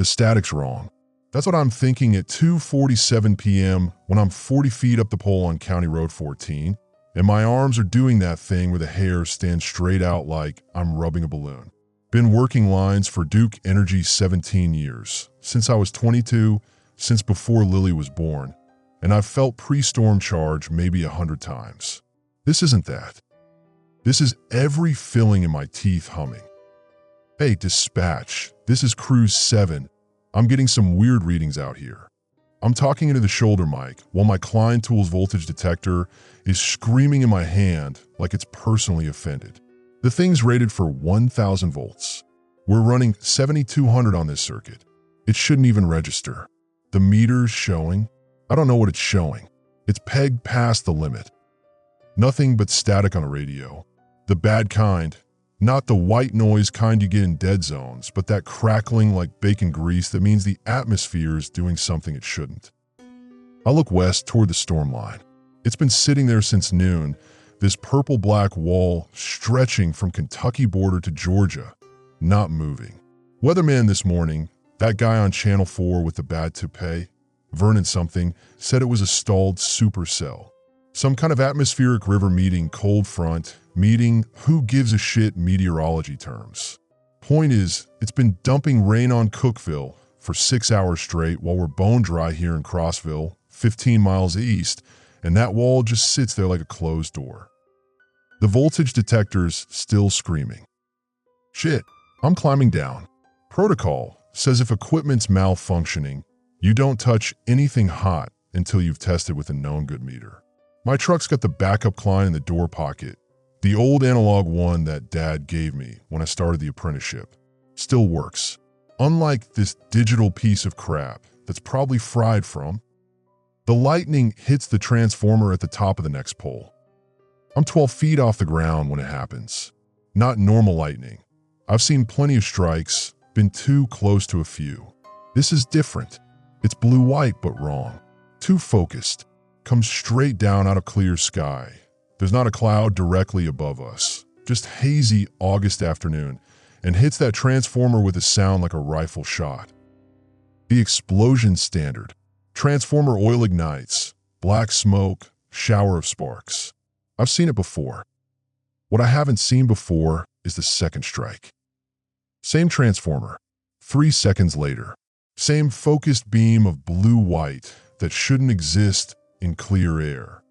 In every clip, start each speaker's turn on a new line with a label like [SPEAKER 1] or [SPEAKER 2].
[SPEAKER 1] The static's wrong. That's what I'm thinking at 2:47 p.m. when I'm 40 feet up the pole on County Road 14, and my arms are doing that thing where the hair stands straight out like I'm rubbing a balloon. Been working lines for Duke Energy 17 years, since I was 22, since before Lily was born, and I've felt pre-storm charge maybe 100 times. This isn't that. This is every filling in my teeth humming. Hey, dispatch, this is Cruise 7. I'm getting some weird readings out here. I'm talking into the shoulder mic while my Klein Tools voltage detector is screaming in my hand like it's personally offended. The thing's rated for 1,000 volts. We're running 7,200 on this circuit. It shouldn't even register. The meter's showing. I don't know what it's showing. It's pegged past the limit. Nothing but static on the radio. The bad kind. Not the white noise kind you get in dead zones, but that crackling like bacon grease that means the atmosphere is doing something it shouldn't. I look west toward the storm line. It's been sitting there since noon, this purple-black wall stretching from Kentucky border to Georgia, not moving. Weatherman this morning, that guy on Channel 4 with the bad toupee, Vernon something, said it was a stalled supercell. Some kind of atmospheric river meeting, cold front, meeting, who gives a shit meteorology terms. Point is, it's been dumping rain on Cookville for 6 hours straight while we're bone dry here in Crossville, 15 miles east, and that wall just sits there like a closed door. The voltage detector's still screaming. Shit, I'm climbing down. Protocol says if equipment's malfunctioning, you don't touch anything hot until you've tested with a known good meter. My truck's got the backup Klein in the door pocket, the old analog one that Dad gave me when I started the apprenticeship. Still works. Unlike this digital piece of crap that's probably fried from. The lightning hits the transformer at the top of the next pole. I'm 12 feet off the ground when it happens. Not normal lightning. I've seen plenty of strikes, been too close to a few. This is different. It's blue-white but wrong. Too focused. Comes straight down out of clear sky. There's not a cloud directly above us. Just hazy August afternoon, and hits that transformer with a sound like a rifle shot. The explosion standard. Transformer oil ignites. Black smoke, shower of sparks. I've seen it before. What I haven't seen before is the second strike. Same transformer. 3 seconds later. Same focused beam of blue-white that shouldn't exist in clear air.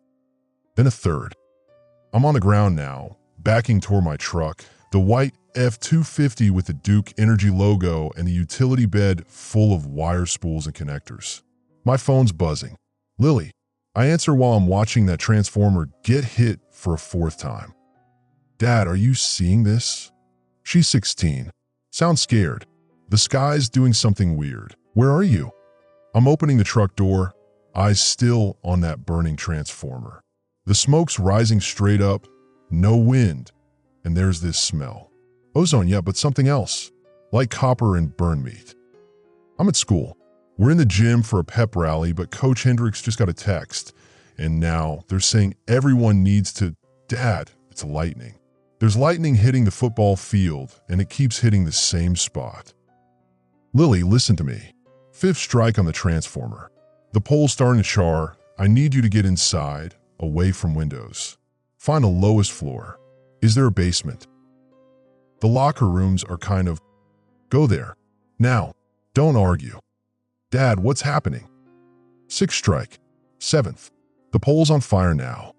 [SPEAKER 1] Then a third. I'm on the ground now, backing toward my truck, the white F-250 with the Duke Energy logo and the utility bed full of wire spools and connectors. My phone's buzzing. Lily. I answer while I'm watching that transformer get hit for a 4th time. Dad, are you seeing this? She's 16. Sounds scared. The sky's doing something weird. Where are you? I'm opening the truck door, eyes still on that burning transformer. The smoke's rising straight up, no wind, and there's this smell. Ozone, yeah, but something else, like copper and burn meat. I'm at school. We're in the gym for a pep rally, but Coach Hendricks just got a text, and now they're saying everyone needs to, Dad, it's lightning. There's lightning hitting the football field, and it keeps hitting the same spot. Lily, listen to me. 5th strike on the transformer. The pole's starting to char. I need you to get inside, away from windows. Find the lowest floor. Is there a basement? The locker rooms are kind of... Go there. Now, don't argue. Dad, what's happening? 6th strike. 7th. The pole's on fire now.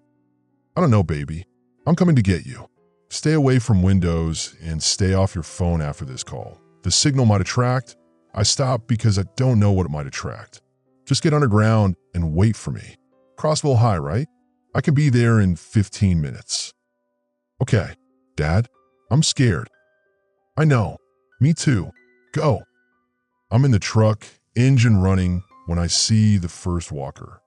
[SPEAKER 1] I don't know, baby. I'm coming to get you. Stay away from windows and stay off your phone after this call. The signal might attract. I stop because I don't know what it might attract. Just get underground and wait for me. Crossville High, right? I can be there in 15 minutes. Okay, Dad, I'm scared. I know. Me too. Go. I'm in the truck, engine running, when I see the first walker.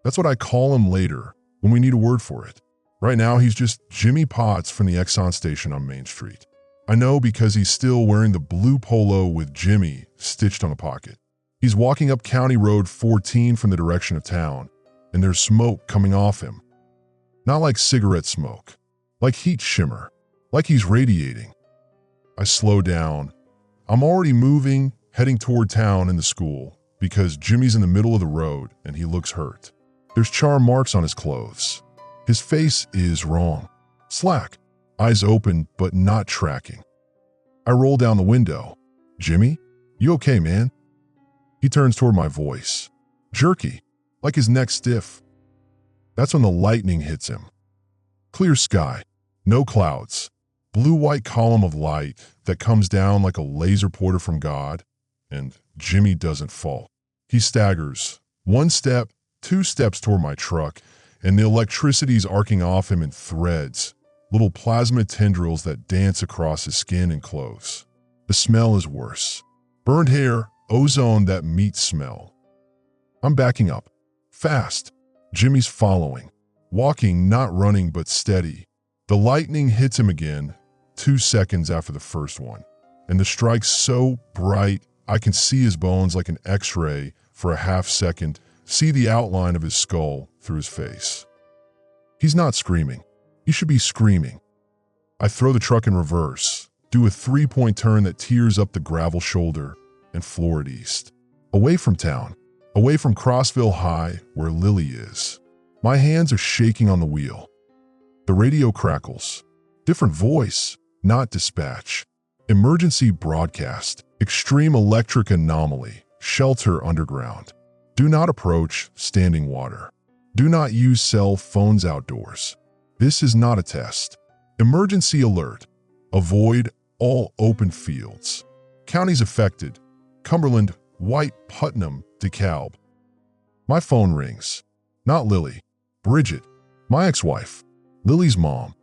[SPEAKER 1] That's what I call him later, when we need a word for it. Right now, he's just Jimmy Potts from the Exxon station on Main Street. I know because he's still wearing the blue polo with Jimmy stitched on the pocket. He's walking up County Road 14 from the direction of town, and there's smoke coming off him. Not like cigarette smoke, like heat shimmer, like he's radiating. I slow down. I'm already moving, heading toward town and the school, because Jimmy's in the middle of the road and he looks hurt. There's char marks on his clothes. His face is wrong. Slack. Eyes open but not tracking. I roll down the window. Jimmy? You okay, man? He turns toward my voice. Jerky, like his neck stiff. That's when the lightning hits him. Clear sky, no clouds, blue-white column of light that comes down like a laser pointer from God, and Jimmy doesn't fall. He staggers, 1 step, 2 steps toward my truck, and the electricity's arcing off him in threads, little plasma tendrils that dance across his skin and clothes. The smell is worse. Burned hair, ozone, that meat smell. I'm backing up. Fast. Jimmy's following. Walking, not running, but steady. The lightning hits him again, 2 seconds after the first one. And the strike's so bright, I can see his bones like an X-ray for a half second, see the outline of his skull through his face. He's not screaming. He should be screaming. I throw the truck in reverse, do a 3-point turn that tears up the gravel shoulder, and floor it east. Away from town, away from Crossville High, where Lily is. My hands are shaking on the wheel. The radio crackles. Different voice, not dispatch. Emergency broadcast. Extreme electric anomaly. Shelter underground. Do not approach standing water. Do not use cell phones outdoors. This is not a test. Emergency alert. Avoid all open fields. Counties affected. Cumberland, White, Putnam, DeKalb. My phone rings. Not Lily. Bridget, my ex-wife. Lily's mom.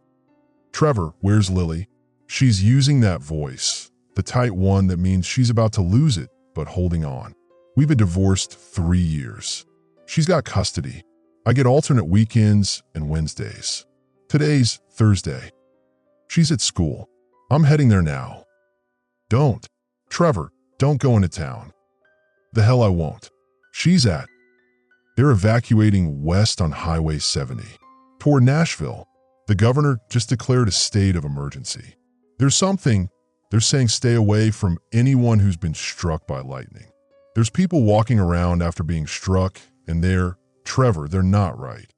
[SPEAKER 1] Trevor, where's Lily? She's using that voice. The tight one that means she's about to lose it, but holding on. We've been divorced 3 years. She's got custody. I get alternate weekends and Wednesdays. Today's Thursday. She's at school. I'm heading there now. Don't. Trevor, don't go into town. The hell I won't. She's at. They're evacuating west on Highway 70. Toward Nashville. The governor just declared a state of emergency. They're saying stay away from anyone who's been struck by lightning. There's people walking around after being struck, and Trevor, they're not right.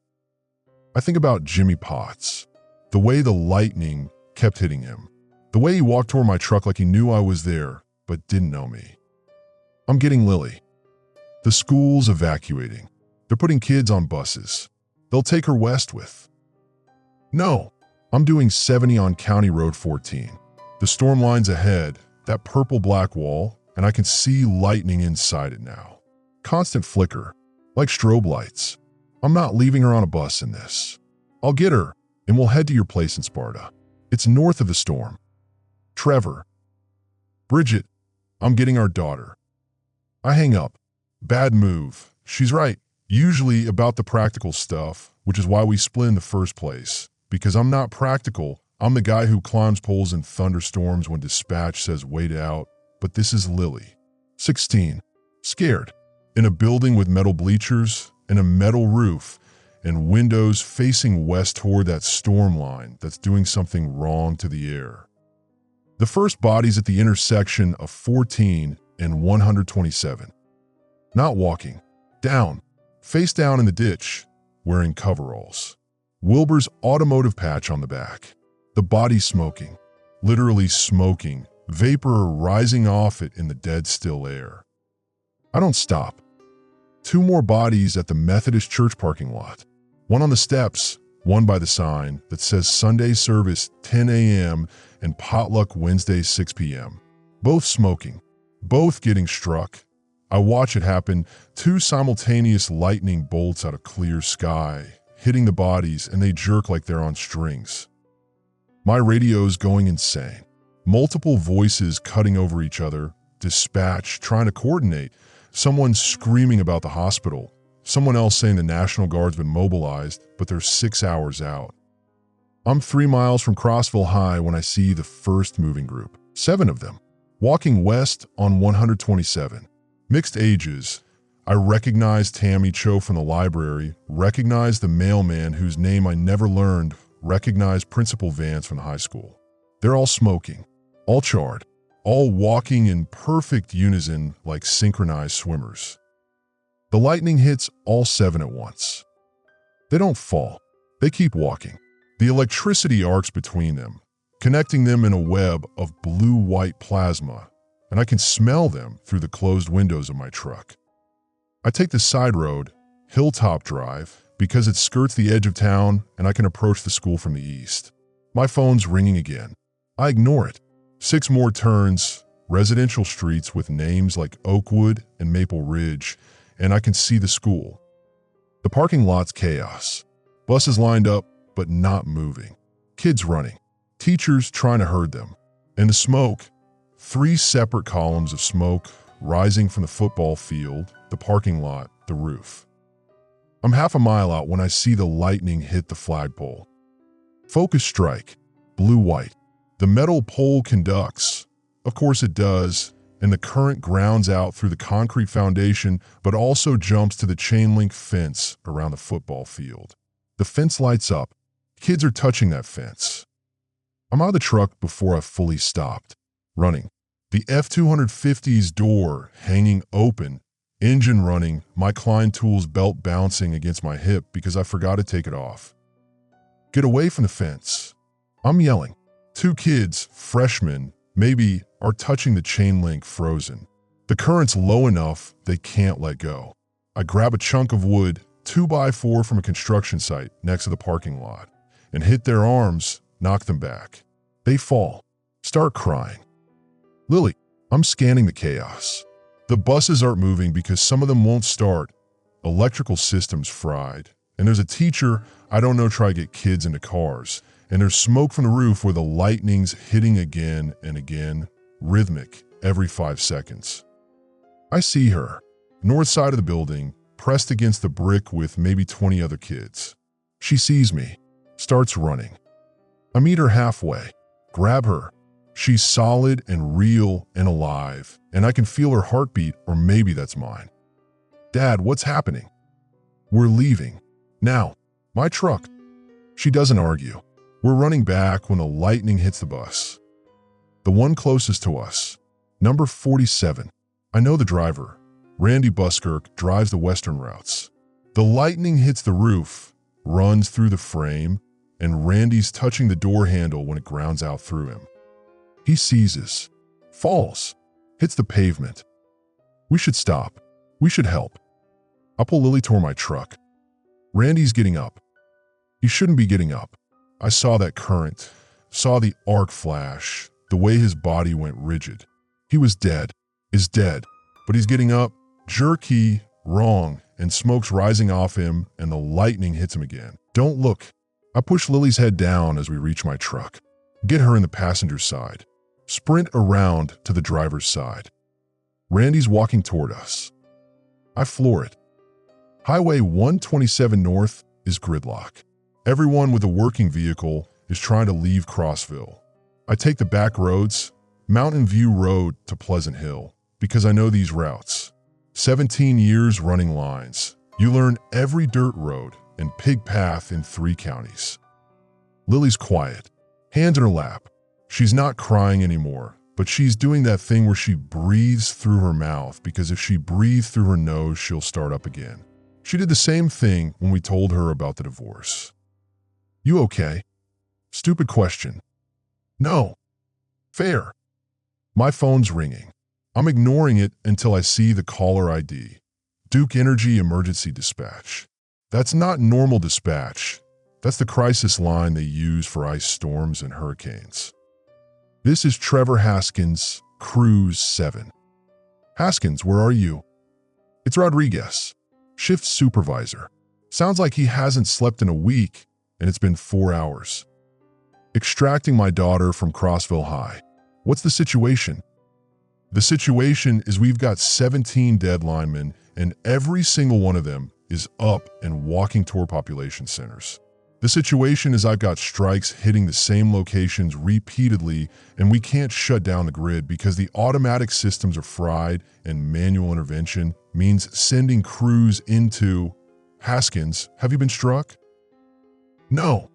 [SPEAKER 1] I think about Jimmy Potts, the way the lightning kept hitting him, the way he walked toward my truck like he knew I was there, but didn't know me. I'm getting Lily. The school's evacuating. They're putting kids on buses. They'll take her west with. No, I'm doing 70 on County Road 14. The storm line's ahead, that purple-black wall, and I can see lightning inside it now. Constant flicker, like strobe lights. I'm not leaving her on a bus in this. I'll get her, and we'll head to your place in Sparta. It's north of the storm. Trevor. Bridget, I'm getting our daughter. I hang up. Bad move. She's right. Usually about the practical stuff, which is why we split in the first place. Because I'm not practical. I'm the guy who climbs poles in thunderstorms when dispatch says wait out. But this is Lily. 16. Scared. In a building with metal bleachers and a metal roof and windows facing west toward that storm line that's doing something wrong to the air. The first body's at the intersection of 14 and 127. Not walking. Down. Face down in the ditch, wearing coveralls. Wilbur's automotive patch on the back. The body smoking. Literally smoking. Vapor rising off it in the dead still air. I don't stop. 2 more bodies at the Methodist church parking lot. One on the steps, one by the sign that says Sunday service 10 a.m. and potluck Wednesday 6 p.m. Both smoking. Both getting struck. I watch it happen, 2 simultaneous lightning bolts out of clear sky, hitting the bodies, and they jerk like they're on strings. My radio's going insane. Multiple voices cutting over each other, dispatch, trying to coordinate. Someone screaming about the hospital. Someone else saying the National Guard's been mobilized, but they're 6 hours out. I'm 3 miles from Crossville High when I see the first moving group, 7 of them, walking west on 127. Mixed ages. I recognize Tammy Cho from the library, recognize the mailman whose name I never learned, recognize Principal Vance from the high school. They're all smoking, all charred. all walking in perfect unison like synchronized swimmers. The lightning hits all 7 at once. They don't fall. They keep walking. The electricity arcs between them, connecting them in a web of blue-white plasma, and I can smell them through the closed windows of my truck. I take the side road, Hilltop Drive, because it skirts the edge of town and I can approach the school from the east. My phone's ringing again. I ignore it. 6 more turns, residential streets with names like Oakwood and Maple Ridge, and I can see the school. The parking lot's chaos. Buses lined up, but not moving. Kids running. Teachers trying to herd them. And the smoke. 3 separate columns of smoke rising from the football field, the parking lot, the roof. I'm half a mile out when I see the lightning hit the flagpole. Focus strike. Blue-white. The metal pole conducts. Of course it does, and the current grounds out through the concrete foundation, but also jumps to the chain-link fence around the football field. The fence lights up. Kids are touching that fence. I'm out of the truck before I've fully stopped. Running. The F-250's door hanging open, engine running, my Klein Tools belt bouncing against my hip because I forgot to take it off. Get away from the fence. I'm yelling. 2 kids, freshmen, maybe, are touching the chain link frozen. The current's low enough they can't let go. I grab a chunk of wood, 2x4 from a construction site next to the parking lot, and hit their arms, knock them back. They fall, start crying. Lily, I'm scanning the chaos. The buses aren't moving because some of them won't start. Electrical systems fried. And there's a teacher, I don't know, try to get kids into cars. And there's smoke from the roof where the lightning's hitting again and again, rhythmic, every 5 seconds. I see her, north side of the building, pressed against the brick with maybe 20 other kids. She sees me, starts running. I meet her halfway, grab her. She's solid and real and alive, and I can feel her heartbeat, or maybe that's mine. Dad, what's happening? We're leaving. Now, my truck. She doesn't argue. We're running back when the lightning hits the bus. The one closest to us, number 47. I know the driver. Randy Buskirk drives the western routes. The lightning hits the roof, runs through the frame, and Randy's touching the door handle when it grounds out through him. He seizes, falls, hits the pavement. We should stop. We should help. I pull Lily toward my truck. Randy's getting up. He shouldn't be getting up. I saw that current, saw the arc flash, the way his body went rigid. He was dead, is dead, but he's getting up, jerky, wrong, and smoke's rising off him, and the lightning hits him again. Don't look. I push Lily's head down as we reach my truck. Get her in the passenger side. Sprint around to the driver's side. Randy's walking toward us. I floor it. Highway 127 North is gridlock. Everyone with a working vehicle is trying to leave Crossville. I take the back roads, Mountain View Road to Pleasant Hill, because I know these routes. 17 years running lines. You learn every dirt road and pig path in 3 counties. Lily's quiet, hands in her lap. She's not crying anymore, but she's doing that thing where she breathes through her mouth because if she breathes through her nose, she'll start up again. She did the same thing when we told her about the divorce. You okay? Stupid question. No. Fair. My phone's ringing. I'm ignoring it until I see the caller ID. Duke Energy Emergency Dispatch. That's not normal dispatch. That's the crisis line they use for ice storms and hurricanes. This is Trevor Haskins, Cruise 7. Haskins, where are you? It's Rodriguez, shift supervisor. Sounds like he hasn't slept in a week, and it's been 4 hours. Extracting my daughter from Crossville High. What's the situation? The situation is we've got 17 dead linemen, and every single one of them is up and walking toward population centers. The situation is I've got strikes hitting the same locations repeatedly, and we can't shut down the grid because the automatic systems are fried, and manual intervention means sending crews into... Haskins, have you been struck? No.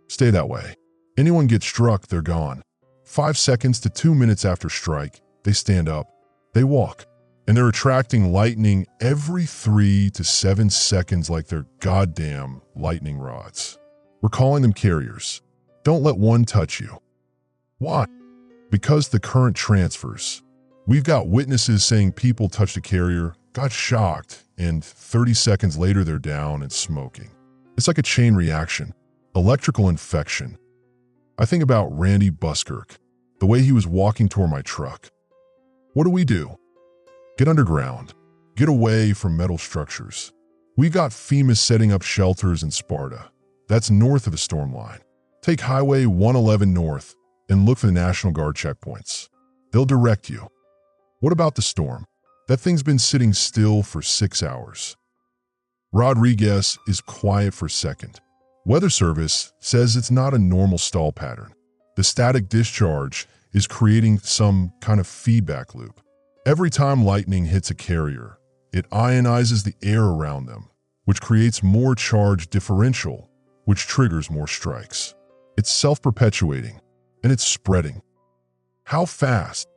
[SPEAKER 1] Stay that way. Anyone gets struck, they're gone. 5 seconds to 2 minutes after strike, they stand up. They walk. And they're attracting lightning every 3 to 7 seconds like they're goddamn lightning rods. We're calling them carriers. Don't let one touch you. Why? Because the current transfers. We've got witnesses saying people touched a carrier, got shocked, and 30 seconds later they're down and smoking. It's like a chain reaction. Electrical infection. I think about Randy Buskirk, the way he was walking toward my truck. What do? Get underground. Get away from metal structures. We got FEMA setting up shelters in Sparta. That's north of the storm line. Take Highway 111 north and look for the National Guard checkpoints. They'll direct you. What about the storm? That thing's been sitting still for 6 hours. Rodriguez is quiet for a second. Weather Service says it's not a normal stall pattern. The static discharge is creating some kind of feedback loop. Every time lightning hits a carrier, it ionizes the air around them, which creates more charge differential, which triggers more strikes. It's self-perpetuating, and it's spreading. How fast?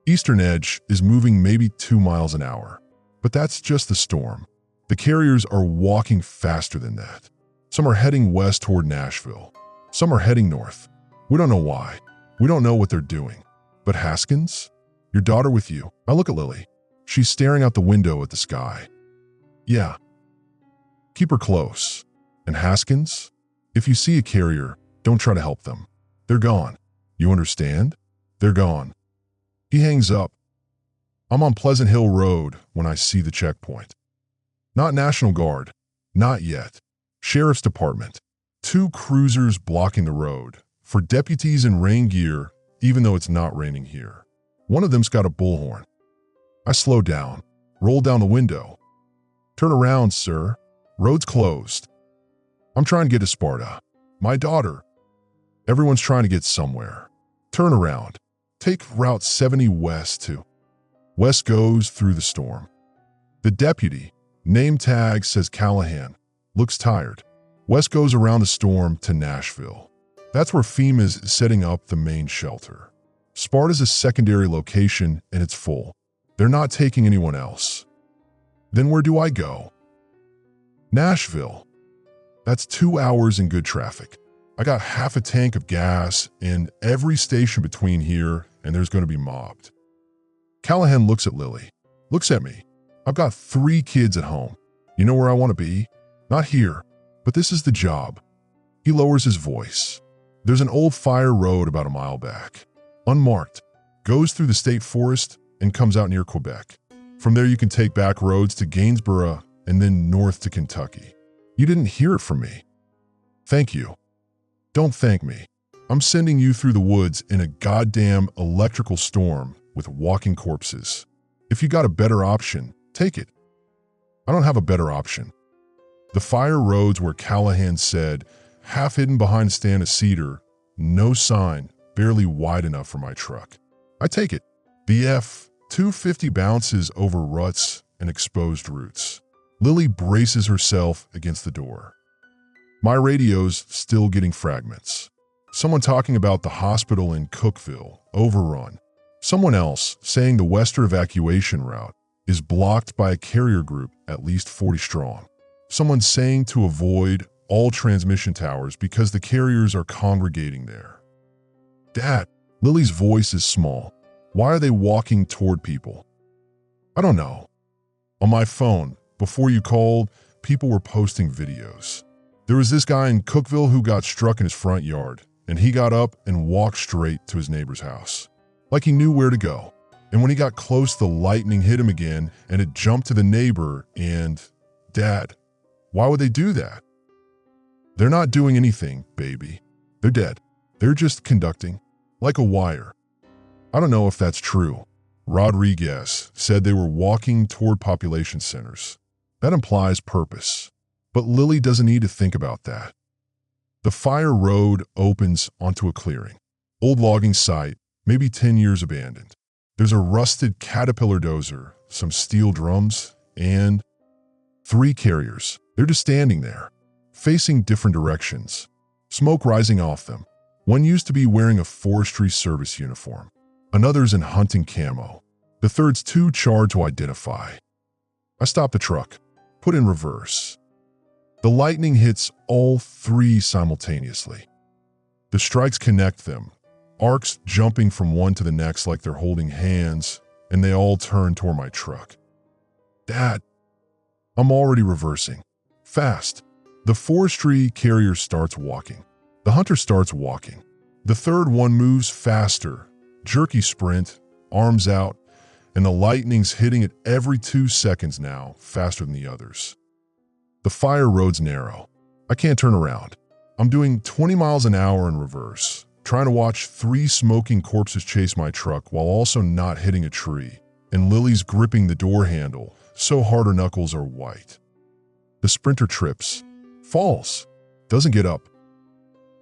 [SPEAKER 1] Eastern Edge is moving maybe 2 miles an hour, but that's just the storm. The carriers are walking faster than that. Some are heading west toward Nashville. Some are heading north. We don't know why. We don't know what they're doing. But Haskins? Your daughter with you? I look at Lily. She's staring out the window at the sky. Yeah. Keep her close. And Haskins? If you see a carrier, don't try to help them. They're gone. You understand? They're gone. He hangs up. I'm on Pleasant Hill Road when I see the checkpoint. Not National Guard. Not yet. Sheriff's Department. 2 cruisers blocking the road. For deputies in rain gear, even though it's not raining here. One of them's got a bullhorn. I slow down, roll down the window. Turn around, sir. Road's closed. I'm trying to get to Sparta. My daughter. Everyone's trying to get somewhere. Turn around. Take Route 70 west to. West goes through the storm. The deputy, name tag says Callahan, looks tired. West goes around the storm to Nashville. That's where FEMA's setting up the main shelter. Sparta's a secondary location and it's full. They're not taking anyone else. Then where do I go? Nashville. That's 2 hours in good traffic. I got half a tank of gas in every station between here and there's going to be mobbed. Callahan looks at Lily. Looks at me. I've got 3 kids at home. You know where I want to be? Not here, but this is the job. He lowers his voice. There's an old fire road about a mile back. Unmarked, goes through the state forest and comes out near Quebec. From there you can take back roads to Gainsborough and then north to Kentucky. You didn't hear it from me. Thank you. Don't thank me. I'm sending you through the woods in a goddamn electrical storm with walking corpses. If you got a better option, take it. I don't have a better option. The fire roads where Callahan said, half hidden behind a stand of cedar, no sign, barely wide enough for my truck. I take it. The F-250 bounces over ruts and exposed roots. Lily braces herself against the door. My radio's still getting fragments. Someone talking about the hospital in Cookeville, overrun. Someone else saying the western evacuation route is blocked by a carrier group at least 40 strong. Someone saying to avoid all transmission towers because the carriers are congregating there. Dad, Lily's voice is small. Why are they walking toward people? I don't know. On my phone, before you called, people were posting videos. There was this guy in Cookeville who got struck in his front yard, and he got up and walked straight to his neighbor's house. Like he knew where to go. And when he got close, the lightning hit him again, and it jumped to the neighbor, and... Dad, why would they do that? They're not doing anything, baby. They're dead. They're just conducting. Like a wire. I don't know if that's true. Rodriguez said they were walking toward population centers. That implies purpose. But Lily doesn't need to think about that. The fire road opens onto a clearing. Old logging site, maybe 10 years abandoned. There's a rusted Caterpillar dozer, some steel drums, and 3 carriers. They're just standing there, facing different directions. Smoke rising off them. One used to be wearing a forestry service uniform. Another's in hunting camo. The third's too charred to identify. I stop the truck, put in reverse. The lightning hits all three simultaneously. The strikes connect them, arcs jumping from one to the next like they're holding hands, and they all turn toward my truck. Dad, I'm already reversing. Fast. The forestry carrier starts walking. The hunter starts walking. The third one moves faster, jerky sprint, arms out, and the lightning's hitting it every 2 seconds now, faster than the others. The fire road's narrow. I can't turn around. I'm doing 20 miles an hour in reverse, trying to watch 3 smoking corpses chase my truck while also not hitting a tree, and Lily's gripping the door handle so hard her knuckles are white. The sprinter trips, falls, doesn't get up.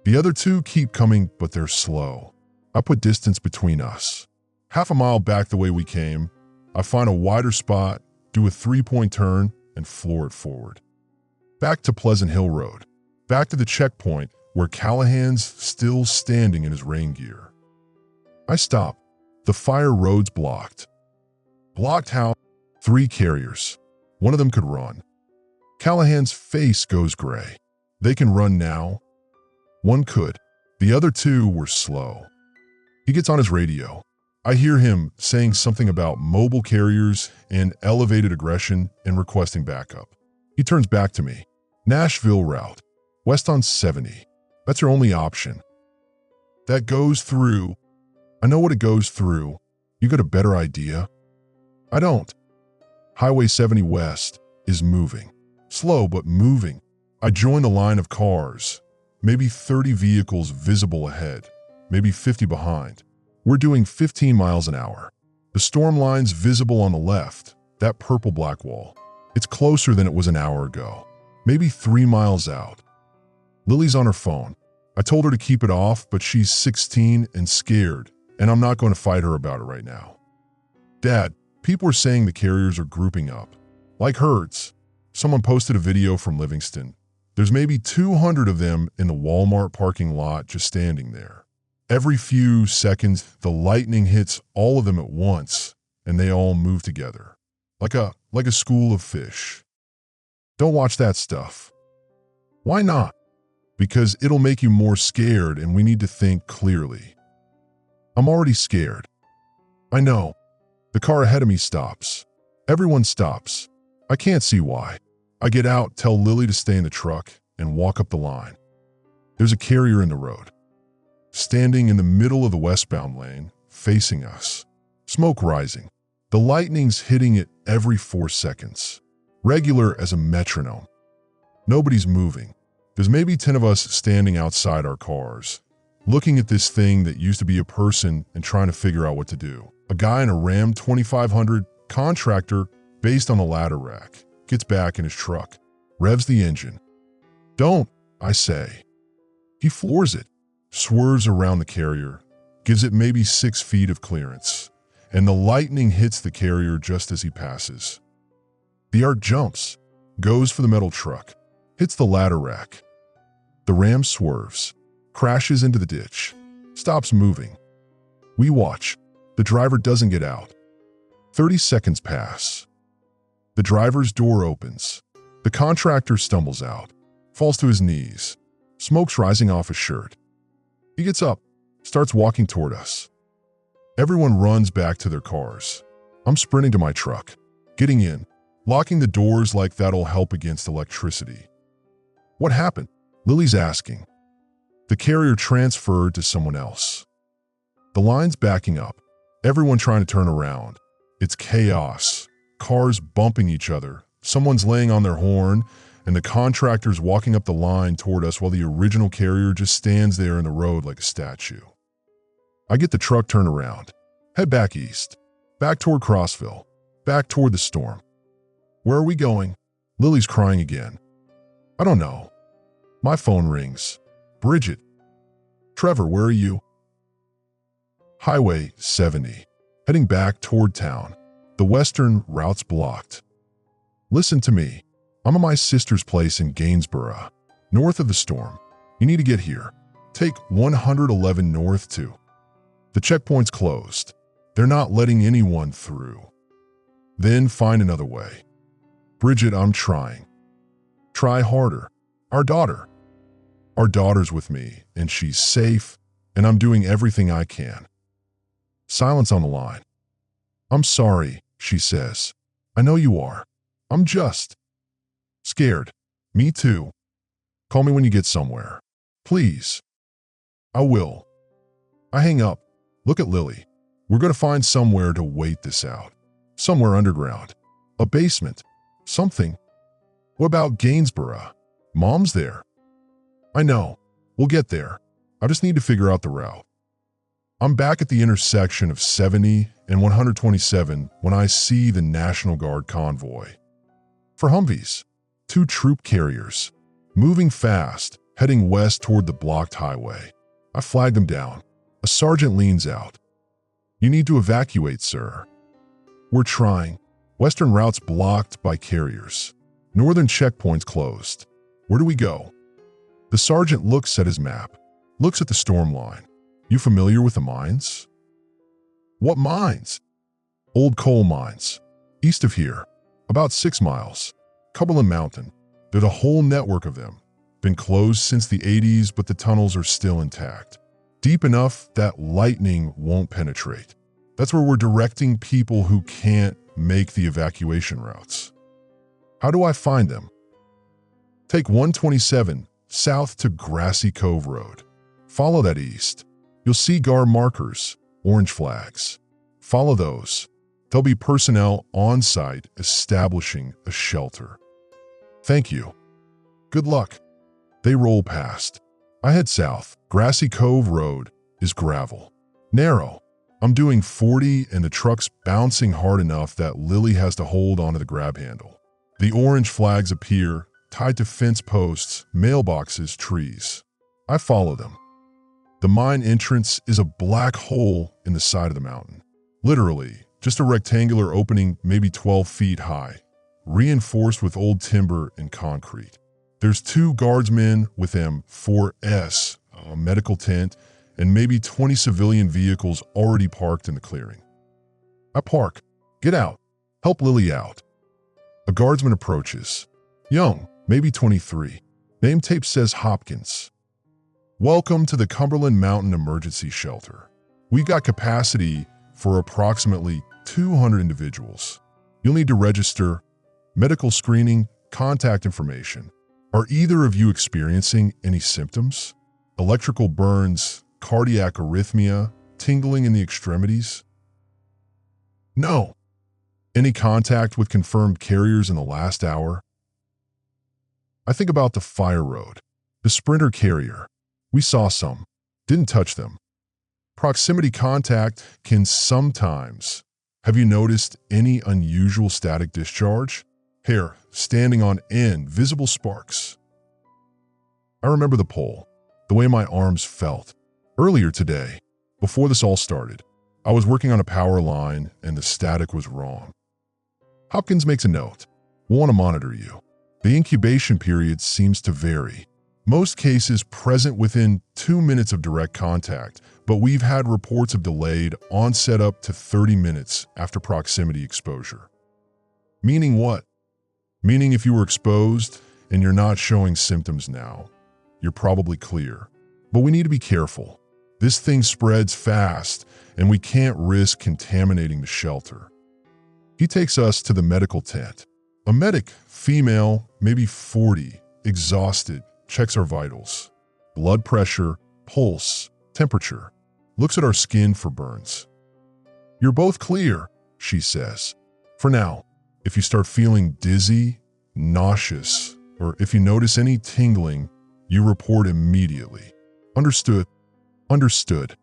[SPEAKER 1] The other 2 keep coming, but they're slow. I put distance between us. Half a mile back the way we came, I find a wider spot, do a 3-point turn, and floor it forward. Back to Pleasant Hill Road. Back to the checkpoint where Callahan's still standing in his rain gear. I stop. The fire road's blocked. Blocked how? 3 carriers. One of them could run. Callahan's face goes gray. They can run now. One could. The other 2 were slow. He gets on his radio. I hear him saying something about mobile carriers and elevated aggression and requesting backup. He turns back to me. Nashville route, west on 70. That's your only option. That goes through. I know what it goes through. You got a better idea? I don't. Highway 70 west is moving. Slow, but moving. I join the line of cars. Maybe 30 vehicles visible ahead. Maybe 50 behind. We're doing 15 miles an hour. The storm line's visible on the left, that purple black wall. It's closer than it was an hour ago. Maybe 3 miles out. Lily's on her phone. I told her to keep it off, but she's 16 and scared, and I'm not going to fight her about it right now. Dad, people are saying the carriers are grouping up. Like herds. Someone posted a video from Livingston. There's maybe 200 of them in the Walmart parking lot just standing there. Every few seconds, the lightning hits all of them at once, and they all move together. Like a school of fish. Don't watch that stuff. Why not? Because it'll make you more scared and we need to think clearly. I'm already scared. I know. The car ahead of me stops. Everyone stops. I can't see why. I get out, tell Lily to stay in the truck, and walk up the line. There's a carrier in the road. Standing in the middle of the westbound lane, facing us. Smoke rising. The lightning's hitting it every 4 seconds. Regular as a metronome. Nobody's moving. There's maybe 10 of us standing outside our cars, looking at this thing that used to be a person and trying to figure out what to do. A guy in a Ram 2500 contractor based on a ladder rack gets back in his truck, revs the engine. Don't, I say. He floors it, swerves around the carrier, gives it maybe 6 feet of clearance, and the lightning hits the carrier just as he passes. The arc jumps, goes for the metal truck, hits the ladder rack. The Ram swerves, crashes into the ditch, stops moving. We watch. The driver doesn't get out. 30 seconds pass. The driver's door opens. The contractor stumbles out, falls to his knees, smoke's rising off his shirt. He gets up, starts walking toward us. Everyone runs back to their cars. I'm sprinting to my truck, getting in, locking the doors like that'll help against electricity. What happened? Lily's asking. The carrier transferred to someone else. The line's backing up, everyone trying to turn around. It's chaos, cars bumping each other, someone's laying on their horn, and the contractor's walking up the line toward us while the original carrier just stands there in the road like a statue. I get the truck turned around, head back east, back toward Crossville, back toward the storm. Where are we going? Lily's crying again. I don't know. My phone rings. Bridget. Trevor, where are you? Highway 70, heading back toward town. The western route's blocked. Listen to me. I'm at my sister's place in Gainsborough, north of the storm. You need to get here. Take 111 north to. The checkpoint's closed. They're not letting anyone through. Then find another way. Bridget, I'm trying. Try harder. Our daughter. Our daughter's with me, and she's safe, and I'm doing everything I can. Silence on the line. I'm sorry, she says. I know you are. I'm just scared. Me too. Call me when you get somewhere. Please. I will. I hang up. Look at Lily. We're going to find somewhere to wait this out. Somewhere underground. A basement. Something. What about Gainsborough? Mom's there. I know. We'll get there. I just need to figure out the route. I'm back at the intersection of 70 and 127 when I see the National Guard convoy. For Humvees, 2 troop carriers, moving fast, heading west toward the blocked highway. I flag them down. A sergeant leans out. You need to evacuate, sir. We're trying. Western routes blocked by carriers. Northern checkpoints closed. Where do we go? The sergeant looks at his map, looks at the storm line. You familiar with the mines? What mines? Old coal mines. East of here. About 6 miles. Cumberland Mountain. There's a whole network of them. Been closed since the 80s, but the tunnels are still intact. Deep enough that lightning won't penetrate. That's where we're directing people who can't make the evacuation routes. How do I find them? Take 127 south to Grassy Cove Road. Follow that east. You'll see GAR markers, orange flags. Follow those. There'll be personnel on site establishing a shelter. Thank you. Good luck. They roll past. I head south. Grassy Cove Road is gravel. Narrow. I'm doing 40 and the truck's bouncing hard enough that Lily has to hold onto the grab handle. The orange flags appear, tied to fence posts, mailboxes, trees. I follow them. The mine entrance is a black hole in the side of the mountain. Literally, just a rectangular opening maybe 12 feet high, reinforced with old timber and concrete. There's 2 guardsmen with M4S, a medical tent, and maybe 20 civilian vehicles already parked in the clearing. I park. Get out. Help Lily out. A guardsman approaches. Young, maybe 23. Name tape says Hopkins. Welcome to the Cumberland Mountain Emergency Shelter. We got capacity for approximately 200 individuals. You'll need to register, medical screening, contact information. Are either of you experiencing any symptoms? Electrical burns, cardiac arrhythmia, tingling in the extremities? No. Any contact with confirmed carriers in the last hour? I think about the fire road, the Sprinter carrier. We saw some, didn't touch them. Proximity contact can sometimes. Have you noticed any unusual static discharge? Hair standing on end, visible sparks. I remember the pole, the way my arms felt. Earlier today, before this all started, I was working on a power line and the static was wrong. Hopkins makes a note. We'll want to monitor you. The incubation period seems to vary. Most cases present within 2 minutes of direct contact, but we've had reports of delayed onset up to 30 minutes after proximity exposure. Meaning what? Meaning if you were exposed and you're not showing symptoms now, you're probably clear. But we need to be careful. This thing spreads fast and we can't risk contaminating the shelter. He takes us to the medical tent. A medic, female, maybe 40, exhausted, checks our vitals. Blood pressure, pulse, temperature. Looks at our skin for burns. You're both clear, she says. For now, if you start feeling dizzy, nauseous, or if you notice any tingling, you report immediately. Understood. Understood.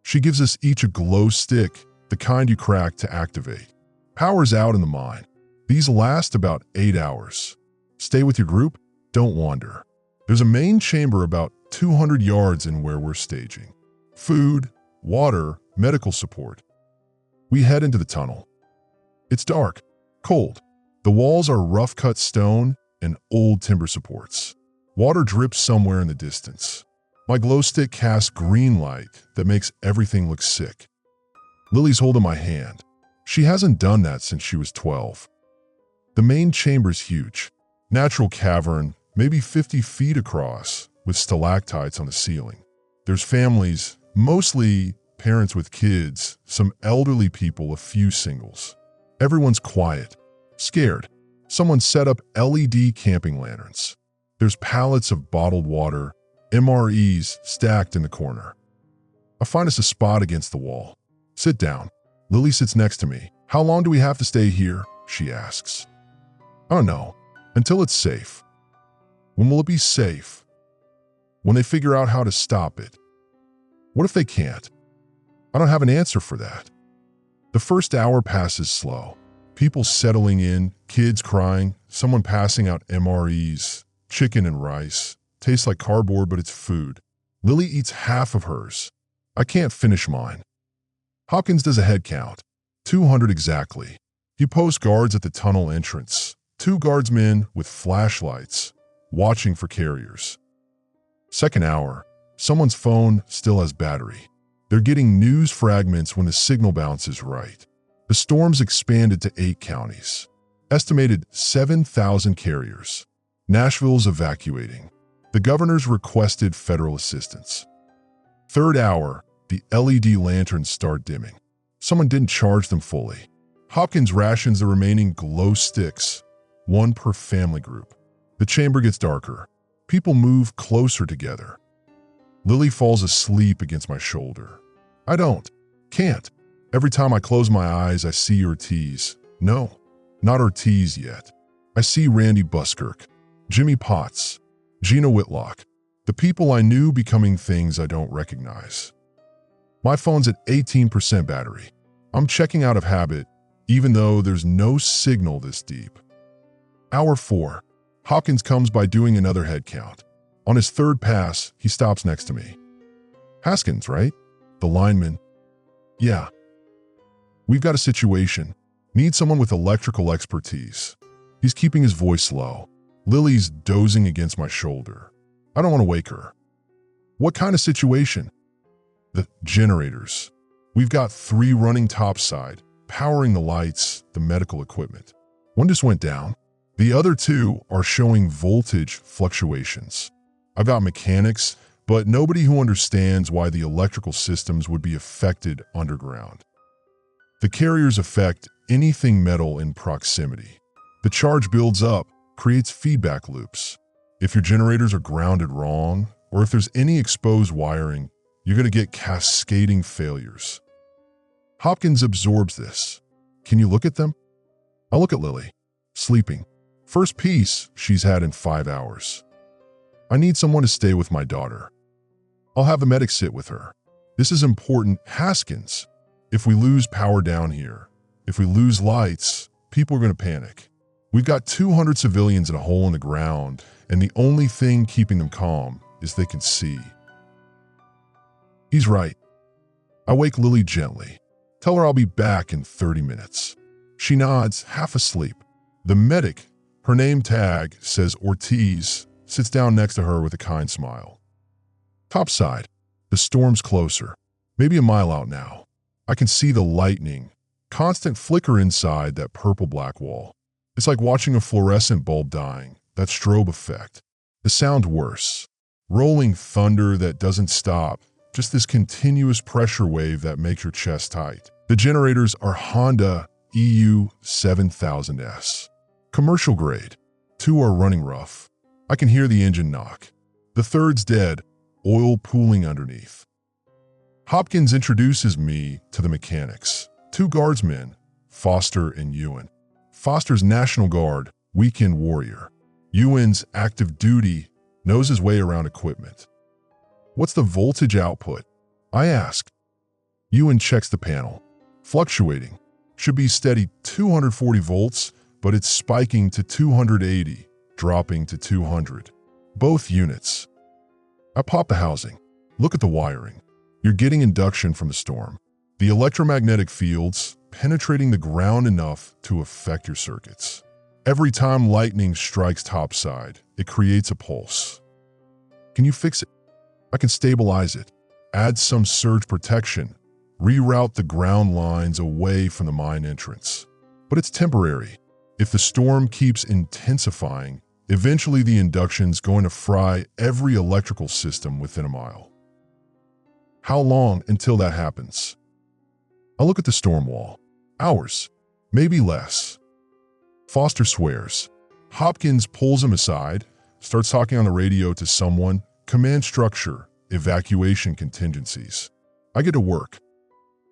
[SPEAKER 1] She gives us each a glow stick, the kind you crack to activate. Power's out in the mine. These last about 8 hours. Stay with your group, don't wander. There's a main chamber about 200 yards in where we're staging. Food, water, medical support. We head into the tunnel. It's dark, cold. The walls are rough-cut stone and old timber supports. Water drips somewhere in the distance. My glow stick casts green light that makes everything look sick. Lily's holding my hand. She hasn't done that since she was 12. The main chamber's huge. Natural cavern, maybe 50 feet across, with stalactites on the ceiling. There's families, mostly parents with kids, some elderly people, a few singles. Everyone's quiet, scared. Someone set up LED camping lanterns. There's pallets of bottled water, MREs stacked in the corner. I find us a spot against the wall. Sit down. Lily sits next to me. How long do we have to stay here? She asks. I don't know. Until it's safe. When will it be safe? When they figure out how to stop it. What if they can't? I don't have an answer for that. The first hour passes slow. People settling in, kids crying, someone passing out MREs, chicken and rice. Tastes like cardboard, but it's food. Lily eats half of hers. I can't finish mine. Hopkins does a head count. 200 exactly. He posts guards at the tunnel entrance. 2 guardsmen with flashlights, watching for carriers. Second hour, someone's phone still has battery. They're getting news fragments when the signal bounces right. The storm's expanded to 8 counties. Estimated 7,000 carriers. Nashville's evacuating. The governor's requested federal assistance. Third hour, the LED lanterns start dimming. Someone didn't charge them fully. Hopkins rations the remaining glow sticks, 1 per family group. The chamber gets darker. People move closer together. Lily falls asleep against my shoulder. I can't. Every time I close my eyes, I see Ortiz. No, not Ortiz yet. I see Randy Buskirk, Jimmy Potts, Gina Whitlock, the people I knew becoming things I don't recognize. My phone's at 18% battery. I'm checking out of habit, even though there's no signal this deep. Hour 4. Hopkins comes by doing another head count. On his third pass, he stops next to me. Haskins, right? The lineman. Yeah. We've got a situation. Need someone with electrical expertise. He's keeping his voice low. Lily's dozing against my shoulder. I don't want to wake her. What kind of situation? The generators. We've got 3 running topside, powering the lights, the medical equipment. One just went down. The other 2 are showing voltage fluctuations. I've got mechanics, but nobody who understands why the electrical systems would be affected underground. The carriers affect anything metal in proximity. The charge builds up, creates feedback loops. If your generators are grounded wrong, or if there's any exposed wiring, you're going to get cascading failures. Hopkins absorbs this. Can you look at them? I look at Lily, sleeping. First piece she's had in 5 hours. I need someone to stay with my daughter. I'll have the medic sit with her. This is important. Haskins, if we lose power down here, if we lose lights, people are going to panic. We've got 200 civilians in a hole in the ground, and the only thing keeping them calm is they can see. He's right. I wake Lily gently. Tell her I'll be back in 30 minutes. She nods, half asleep. The medic, her name tag says Ortiz, sits down next to her with a kind smile. Topside. The storm's closer. Maybe a mile out now. I can see the lightning, constant flicker inside that purple-black wall. It's like watching a fluorescent bulb dying, that strobe effect. The sound worse. Rolling thunder that doesn't stop, just this continuous pressure wave that makes your chest tight. The generators are Honda EU 7000S. Commercial grade. 2 are running rough. I can hear the engine knock. The third's dead, oil pooling underneath. Hopkins introduces me to the mechanics. 2 guardsmen, Foster and Ewan. Foster's National Guard, weekend warrior. Ewan's active duty, knows his way around equipment. What's the voltage output? I ask. Ewan checks the panel. Fluctuating. Should be steady 240 volts, but it's spiking to 280, dropping to 200. Both units. I pop the housing. Look at the wiring. You're getting induction from the storm. The electromagnetic fields penetrating the ground enough to affect your circuits. Every time lightning strikes topside, it creates a pulse. Can you fix it? I can stabilize it, add some surge protection, reroute the ground lines away from the mine entrance. But it's temporary. If the storm keeps intensifying, eventually the induction's going to fry every electrical system within a mile. How long until that happens? I look at the storm wall. Hours, maybe less. Foster swears. Hopkins pulls him aside, starts talking on the radio to someone, command structure, evacuation contingencies. I get to work.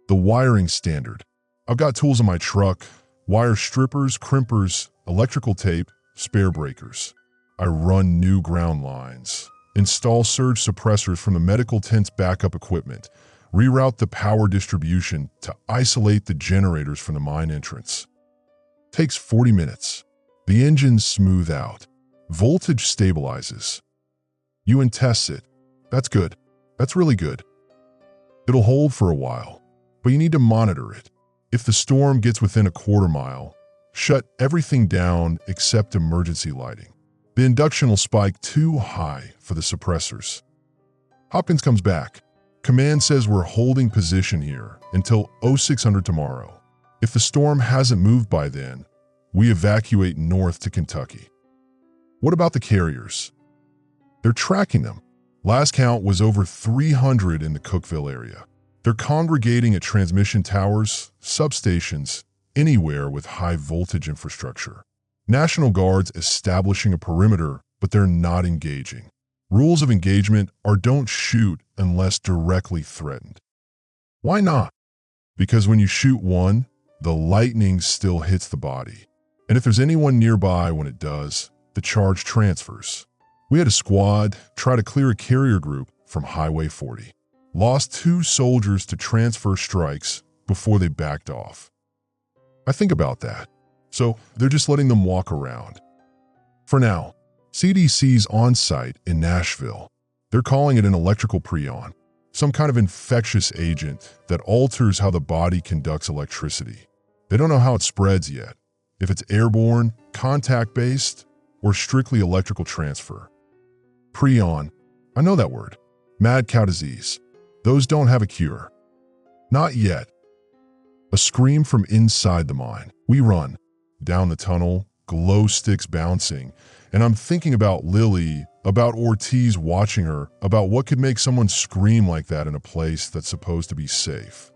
[SPEAKER 1] The wiring standard. I've got tools in my truck, wire strippers, crimpers, electrical tape, spare breakers. I run new ground lines, install surge suppressors from the medical tent's backup equipment, reroute the power distribution to isolate the generators from the mine entrance. Takes 40 minutes. The engines smooth out. Voltage stabilizes. UN tests it. That's good. That's really good. It'll hold for a while, but you need to monitor it. If the storm gets within a quarter mile, shut everything down except emergency lighting. The induction will spike too high for the suppressors. Hopkins comes back. Command says we're holding position here until 0600 tomorrow. If the storm hasn't moved by then, we evacuate north to Kentucky. What about the carriers? They're tracking them. Last count was over 300 in the Cookeville area. They're congregating at transmission towers, substations, anywhere with high voltage infrastructure. National Guard's establishing a perimeter, but they're not engaging. Rules of engagement are don't shoot unless directly threatened. Why not? Because when you shoot one, the lightning still hits the body. And if there's anyone nearby when it does, the charge transfers. We had a squad try to clear a carrier group from Highway 40. Lost 2 soldiers to transfer strikes before they backed off. I think about that. So they're just letting them walk around. For now, CDC's on site in Nashville. They're calling it an electrical prion, some kind of infectious agent that alters how the body conducts electricity. They don't know how it spreads yet, if it's airborne, contact-based, or strictly electrical transfer. Prion, I know that word. Mad cow disease. Those don't have a cure. Not yet. A scream from inside the mine. We run. Down the tunnel, glow sticks bouncing, and I'm thinking about Lily, about Ortiz watching her, about what could make someone scream like that in a place that's supposed to be safe.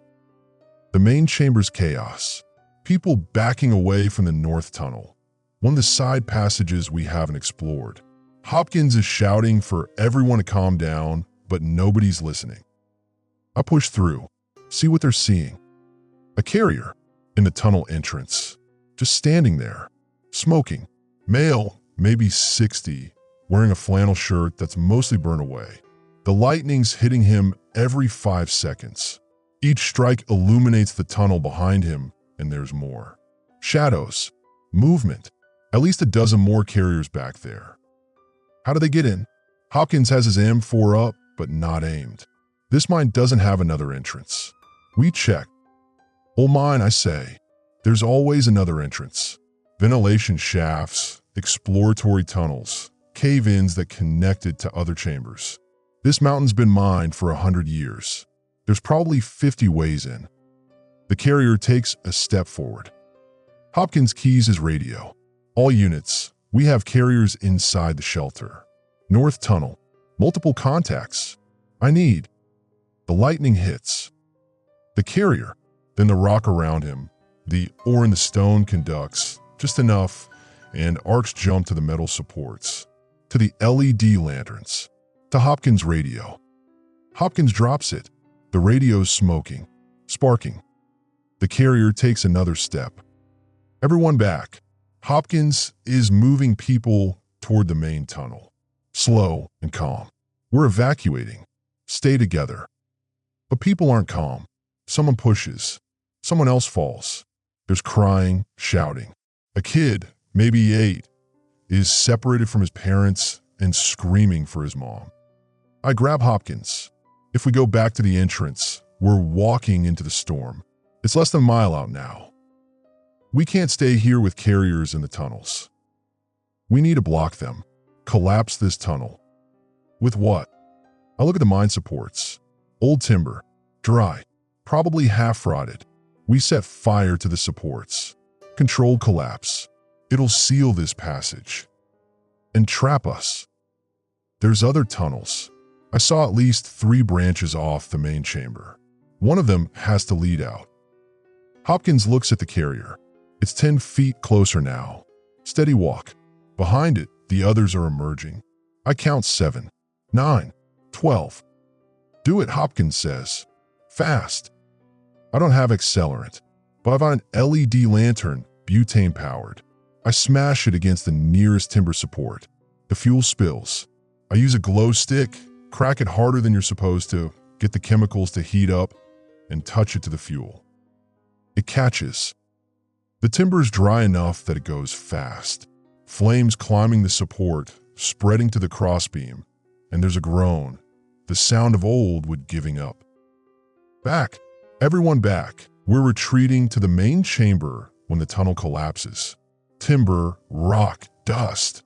[SPEAKER 1] The main chamber's chaos. People backing away from the north tunnel, one of the side passages we haven't explored. Hopkins is shouting for everyone to calm down, but nobody's listening. I push through, see what they're seeing. A carrier in the tunnel entrance, just standing there, smoking. Male, maybe 60, wearing a flannel shirt that's mostly burnt away. The lightning's hitting him every 5 seconds. Each strike illuminates the tunnel behind him, and there's more. Shadows, movement, at least a dozen more carriers back there. How do they get in? Hopkins has his M4 up, but not aimed. This mine doesn't have another entrance. We check. Old mine, I say. There's always another entrance. Ventilation shafts, exploratory tunnels, cave-ins that connected to other chambers. This mountain's been mined for 100 years. There's probably 50 ways in. The carrier takes a step forward. Hopkins keys his radio. All units, we have carriers inside the shelter. North tunnel, multiple contacts. I need. The lightning hits. The carrier, then the rock around him. The ore in the stone conducts, just enough, and arcs jump to the metal supports. To the LED lanterns. To Hopkins' radio. Hopkins drops it. The radio's smoking, sparking. The carrier takes another step. Everyone back. Hopkins is moving people toward the main tunnel. Slow and calm. We're evacuating. Stay together. But people aren't calm. Someone pushes. Someone else falls. There's crying, shouting. A kid, maybe 8, is separated from his parents and screaming for his mom. I grab Hopkins. If we go back to the entrance, we're walking into the storm. It's less than a mile out now. We can't stay here with carriers in the tunnels. We need to block them. Collapse this tunnel. With what? I look at the mine supports. Old timber, dry, probably half rotted. We set fire to the supports. Controlled collapse. It'll seal this passage and trap us. There's other tunnels. I saw at least 3 branches off the main chamber. One of them has to lead out. Hopkins looks at the carrier. It's 10 feet closer now. Steady walk. Behind it, the others are emerging. I count 7, 9, 12. Do it, Hopkins says. Fast. I don't have accelerant, but I've got an LED lantern, butane powered. I smash it against the nearest timber support. The fuel spills. I use a glow stick, crack it harder than you're supposed to, get the chemicals to heat up, and touch it to the fuel. It catches. The timber is dry enough that it goes fast. Flames climbing the support, spreading to the crossbeam, and there's a groan, the sound of old wood giving up. Back. Everyone back. We're retreating to the main chamber when the tunnel collapses. Timber, rock, dust.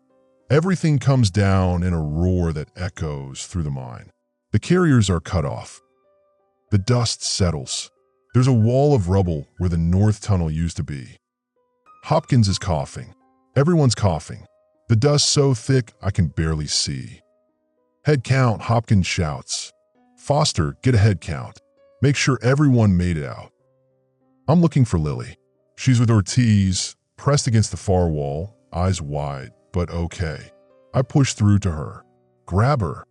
[SPEAKER 1] Everything comes down in a roar that echoes through the mine. The carriers are cut off. The dust settles. There's a wall of rubble where the north tunnel used to be. Hopkins is coughing. Everyone's coughing. The dust so thick I can barely see. Head count, Hopkins shouts. Foster, get a head count. Make sure everyone made it out. I'm looking for Lily. She's with Ortiz, pressed against the far wall, eyes wide, but okay. I push through to her. Grab her.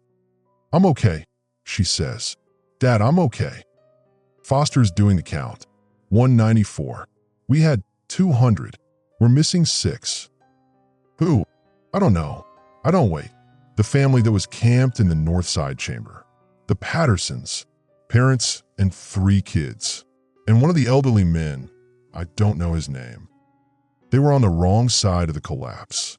[SPEAKER 1] I'm okay, she says. Dad, I'm okay. Foster's doing the count. 194. We had 200. We're missing 6. Who? I don't know. I don't wait. The family that was camped in the north side chamber. The Pattersons. Parents and 3 kids. And one of the elderly men, I don't know his name. They were on the wrong side of the collapse.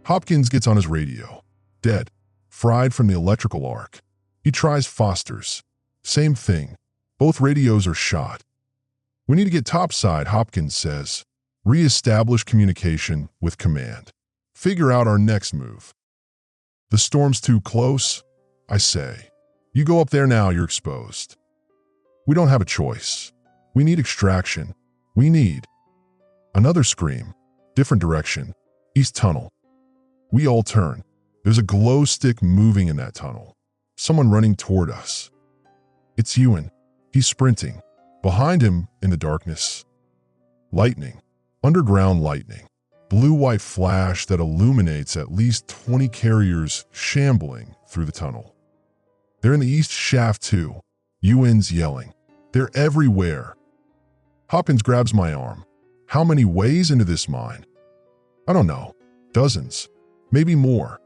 [SPEAKER 1] Hopkins gets on his radio. Dead. Fried from the electrical arc. He tries Foster's. Same thing. Both radios are shot. We need to get topside, Hopkins says. Re-establish communication with command. Figure out our next move. The storm's too close, I say. You go up there now, you're exposed. We don't have a choice. We need extraction. We need. Another scream. Different direction. East tunnel. We all turn. There's a glow stick moving in that tunnel. Someone running toward us. It's Ewan. He's sprinting. Behind him, in the darkness. Lightning. Underground lightning. Blue-white flash that illuminates at least 20 carriers shambling through the tunnel. They're in the east shaft too. Ewan's yelling. They're everywhere. Hopkins grabs my arm. How many ways into this mine? I don't know. Dozens. Maybe more.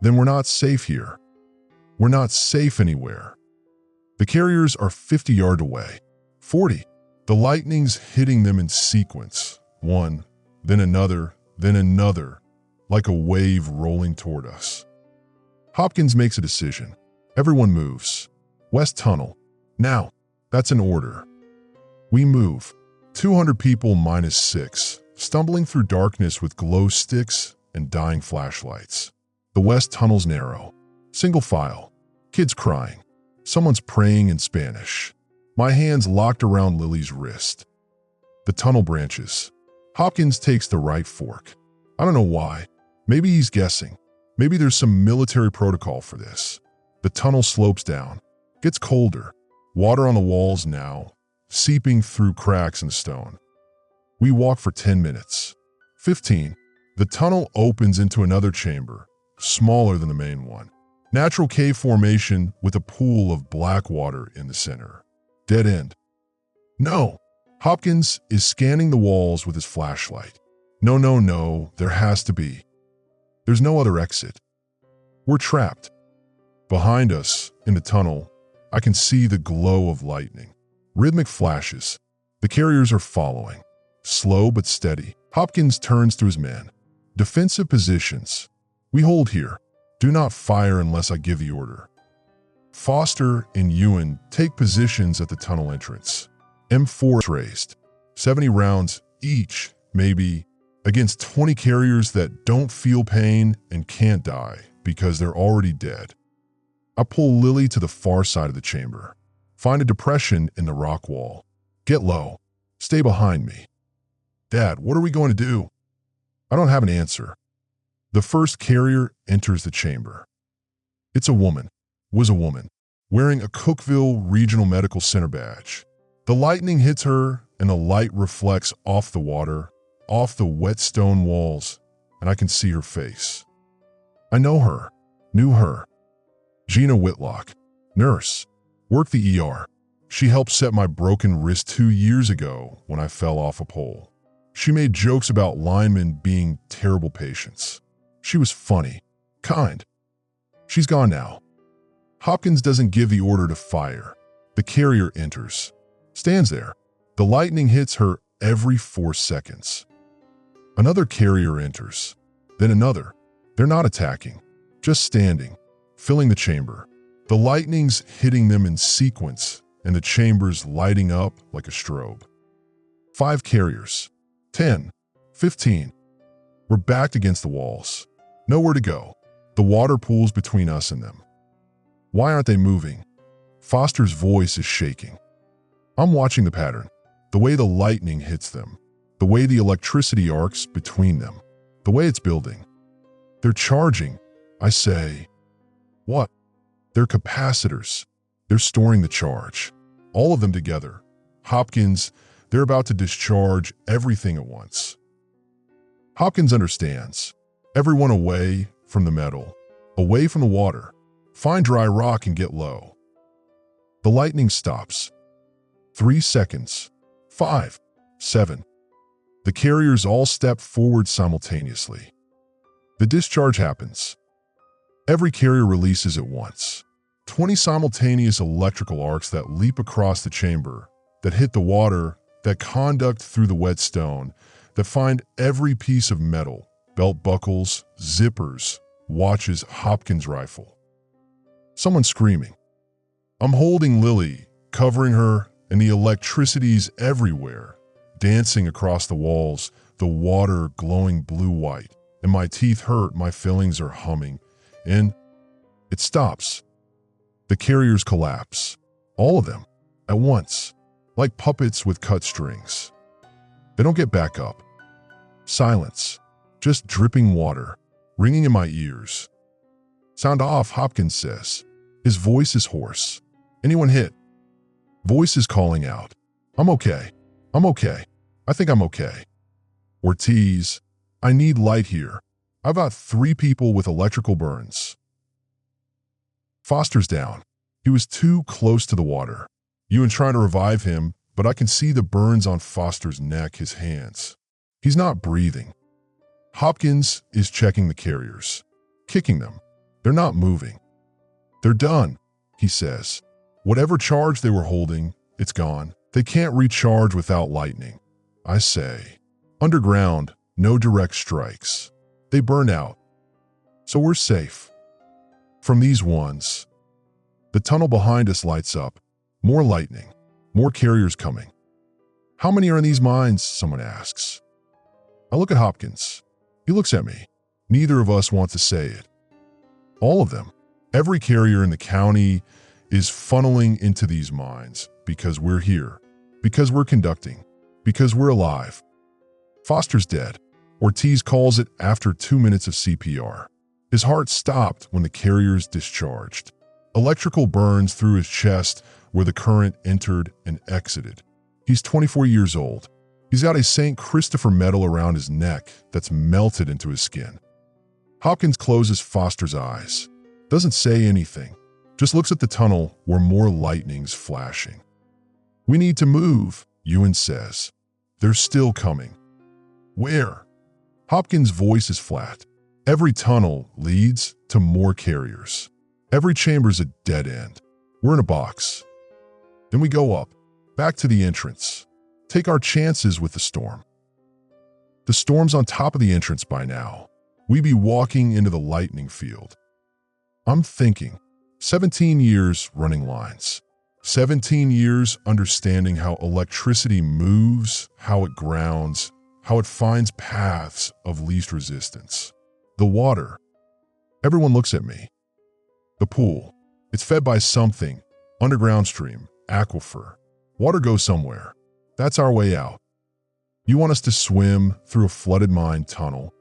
[SPEAKER 1] Then we're not safe here. We're not safe anywhere. The carriers are 50 yards away. 40. The lightning's hitting them in sequence. One, then another, like a wave rolling toward us. Hopkins makes a decision. Everyone moves. West tunnel. Now, that's an order. We move. 200 people minus 6, stumbling through darkness with glow sticks and dying flashlights. The west tunnel's narrow. Single file. Kids crying. Someone's praying in Spanish. My hands locked around Lily's wrist. The tunnel branches. Hopkins takes the right fork. I don't know why. Maybe he's guessing. Maybe there's some military protocol for this. The tunnel slopes down. Gets colder. Water on the walls now, seeping through cracks in the stone. We walk for 10 minutes. 15. The tunnel opens into another chamber, smaller than the main one. Natural cave formation with a pool of black water in the center. Dead end. No. Hopkins is scanning the walls with his flashlight. No, there has to be. There's no other exit. We're trapped. Behind us, in the tunnel, I can see the glow of lightning. Rhythmic flashes. The carriers are following. Slow but steady. Hopkins turns to his men. Defensive positions. We hold here. Do not fire unless I give the order. Foster and Ewan take positions at the tunnel entrance. M4 raised. 70 rounds each, maybe, against 20 carriers that don't feel pain and can't die because they're already dead. I pull Lily to the far side of the chamber. Find a depression in the rock wall. Get low. Stay behind me. Dad, what are we going to do? I don't have an answer. The first carrier enters the chamber. It's a woman. Was a woman. Wearing a Cookeville Regional Medical Center badge. The lightning hits her and the light reflects off the water, off the wet stone walls, and I can see her face. I know her. Knew her. Gina Whitlock. Nurse. Worked the ER. She helped set my broken wrist 2 years ago when I fell off a pole. She made jokes about linemen being terrible patients. She was funny. Kind. She's gone now. Hopkins doesn't give the order to fire. The carrier enters. Stands there. The lightning hits her every 4 seconds. Another carrier enters. Then another. They're not attacking. Just standing. Filling the chamber. The lightning's hitting them in sequence, and the chamber's lighting up like a strobe. 5 carriers. 10. 15. We're backed against the walls. Nowhere to go. The water pools between us and them. Why aren't they moving? Foster's voice is shaking. I'm watching the pattern. The way the lightning hits them. The way the electricity arcs between them. The way it's building. They're charging. I say, what? They're capacitors. They're storing the charge. All of them together. Hopkins, they're about to discharge everything at once. Hopkins understands. Everyone away from the metal. Away from the water. Find dry rock and get low. The lightning stops. 3 seconds. 5. 7. The carriers all step forward simultaneously. The discharge happens. Every carrier releases at once. 20 simultaneous electrical arcs that leap across the chamber, that hit the water, that conduct through the wet stone, that find every piece of metal, belt buckles, zippers, watches, Hopkins' rifle. Someone screaming. I'm holding Lily, covering her, and the electricity's everywhere, dancing across the walls, the water glowing blue-white, and my teeth hurt, my fillings are humming, and it stops. The carriers collapse. All of them, at once, like puppets with cut strings. They don't get back up. Silence, just dripping water, ringing in my ears. Sound off, Hopkins says. His voice is hoarse. Anyone hit? Voice is calling out. I'm okay. I'm okay. I think I'm okay. Ortiz, I need light here. I've got 3 people with electrical burns. Foster's down. He was too close to the water. Ewan trying to revive him, but I can see the burns on Foster's neck, his hands. He's not breathing. Hopkins is checking the carriers, kicking them. They're not moving. They're done, he says. Whatever charge they were holding, it's gone. They can't recharge without lightning. I say, underground, no direct strikes. They burn out. So we're safe. From these ones. The tunnel behind us lights up. More lightning. More carriers coming. How many are in these mines? Someone asks. I look at Hopkins. He looks at me. Neither of us want to say it. All of them. Every carrier in the county is funneling into these mines because we're here. Because we're conducting. Because we're alive. Foster's dead. Ortiz calls it after 2 minutes of CPR. His heart stopped when the carriers discharged. Electrical burns through his chest where the current entered and exited. He's 24 years old. He's got a St. Christopher medal around his neck that's melted into his skin. Hopkins closes Foster's eyes. Doesn't say anything. Just looks at the tunnel where more lightning's flashing. We need to move, Ewan says. They're still coming. Where? Hopkins' voice is flat. Every tunnel leads to more carriers. Every chamber's a dead end. We're in a box. Then we go up, back to the entrance. Take our chances with the storm. The storm's on top of the entrance by now. We be walking into the lightning field. I'm thinking, 17 years running lines. 17 years understanding how electricity moves, how it grounds, how it finds paths of least resistance. The water. Everyone looks at me. The pool. It's fed by something, underground stream, aquifer. Water goes somewhere. That's our way out. You want us to swim through a flooded mine tunnel?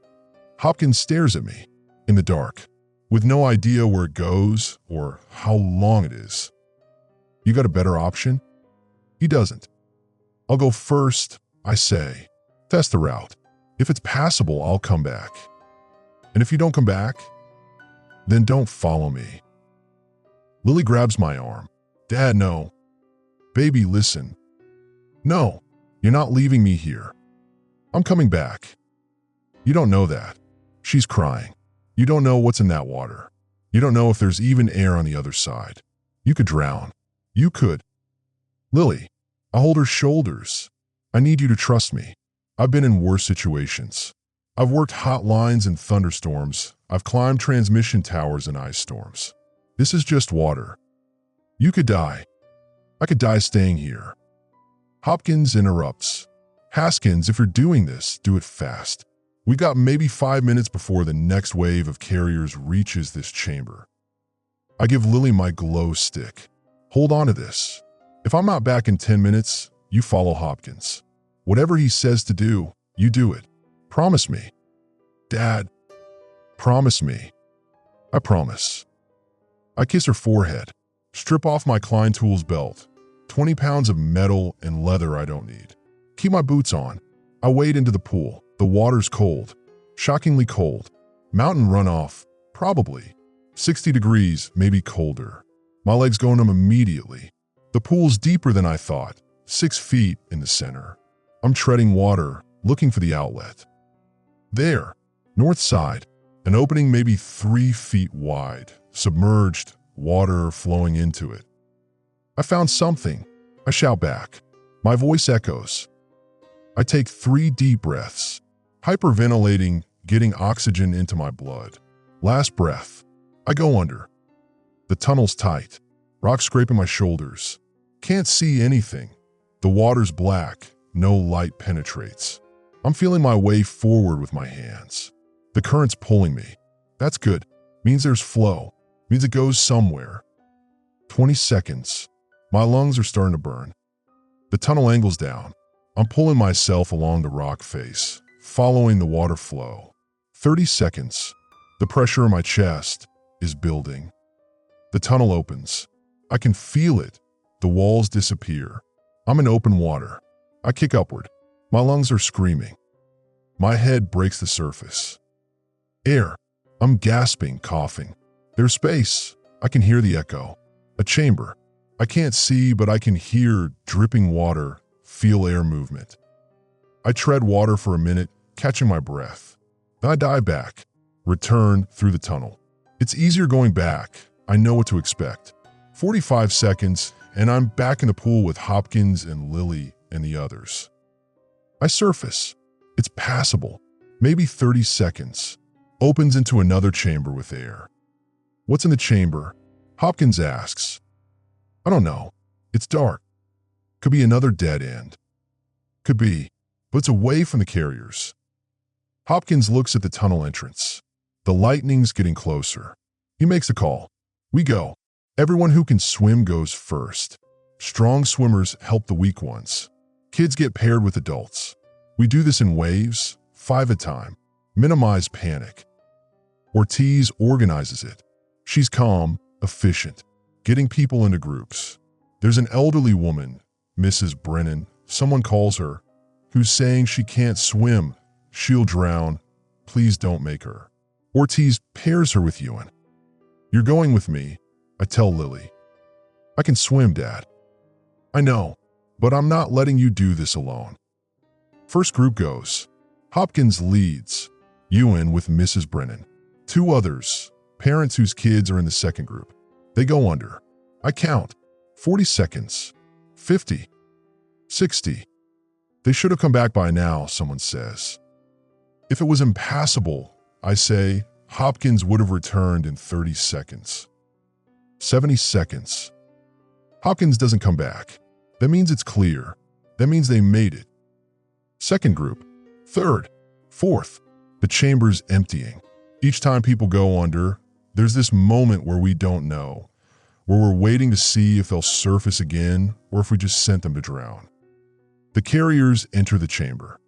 [SPEAKER 1] Hopkins stares at me, in the dark, with no idea where it goes or how long it is. You got a better option? He doesn't. I'll go first, I say. Test the route. If it's passable, I'll come back. And if you don't come back, then don't follow me. Lily grabs my arm. Dad, no. Baby, listen. No, you're not leaving me here. I'm coming back. You don't know that. She's crying. You don't know what's in that water. You don't know if there's even air on the other side. You could drown. You could. Lily, I hold her shoulders. I need you to trust me. I've been in worse situations. I've worked hotlines in thunderstorms. I've climbed transmission towers in ice storms. This is just water. You could die. I could die staying here. Hopkins interrupts. Haskins, if you're doing this, do it fast. We got maybe 5 minutes before the next wave of carriers reaches this chamber. I give Lily my glow stick. Hold on to this. If I'm not back in 10 minutes, you follow Hopkins. Whatever he says to do, you do it. Promise me. Dad, promise me. I promise. I kiss her forehead, strip off my Klein Tools belt, 20 pounds of metal and leather I don't need. Keep my boots on. I wade into the pool. The water's cold, shockingly cold. Mountain runoff, probably. 60 degrees, maybe colder. My legs go numb immediately. The pool's deeper than I thought, 6 feet in the center. I'm treading water, looking for the outlet. There, north side, an opening maybe 3 feet wide, submerged, water flowing into it. I found something. I shout back. My voice echoes. I take 3 deep breaths, hyperventilating, getting oxygen into my blood. Last breath. I go under. The tunnel's tight. Rocks scraping my shoulders. Can't see anything. The water's black. No light penetrates. I'm feeling my way forward with my hands. The current's pulling me. That's good. Means there's flow. Means it goes somewhere. 20 seconds. My lungs are starting to burn. The tunnel angles down. I'm pulling myself along the rock face, following the water flow. 30 seconds. The pressure in my chest is building. The tunnel opens. I can feel it. The walls disappear. I'm in open water. I kick upward. My lungs are screaming. My head breaks the surface. Air. I'm gasping, coughing. There's space. I can hear the echo. A chamber. I can't see, but I can hear dripping water, feel air movement. I tread water for a minute, catching my breath. Then I dive back, return through the tunnel. It's easier going back. I know what to expect. 45 seconds, and I'm back in the pool with Hopkins and Lily and the others. I surface. It's passable. Maybe 30 seconds. Opens into another chamber with air. What's in the chamber? Hopkins asks. I don't know. It's dark. Could be another dead end. Could be, but it's away from the carriers. Hopkins looks at the tunnel entrance. The lightning's getting closer. He makes a call. We go. Everyone who can swim goes first. Strong swimmers help the weak ones. Kids get paired with adults. We do this in waves, 5 at a time. Minimize panic. Ortiz organizes it. She's calm, efficient, getting people into groups. There's an elderly woman, Mrs. Brennan, someone calls her, who's saying she can't swim. She'll drown. Please don't make her. Ortiz pairs her with Ewan. You're going with me, I tell Lily. I can swim, Dad. I know, but I'm not letting you do this alone. First group goes. Hopkins leads, Ewan with Mrs. Brennan. 2 others, parents whose kids are in the second group. They go under. I count. 40 seconds. 50. 60. They should have come back by now, someone says. If it was impassable, I say, Hopkins would have returned in 30 seconds. 70 seconds. Hopkins doesn't come back. That means it's clear. That means they made it. Second group. Third. Fourth. The chamber's emptying. Each time people go under, there's this moment where we don't know. where we're waiting to see if they'll surface again or if we just sent them to drown. The carriers enter the chamber.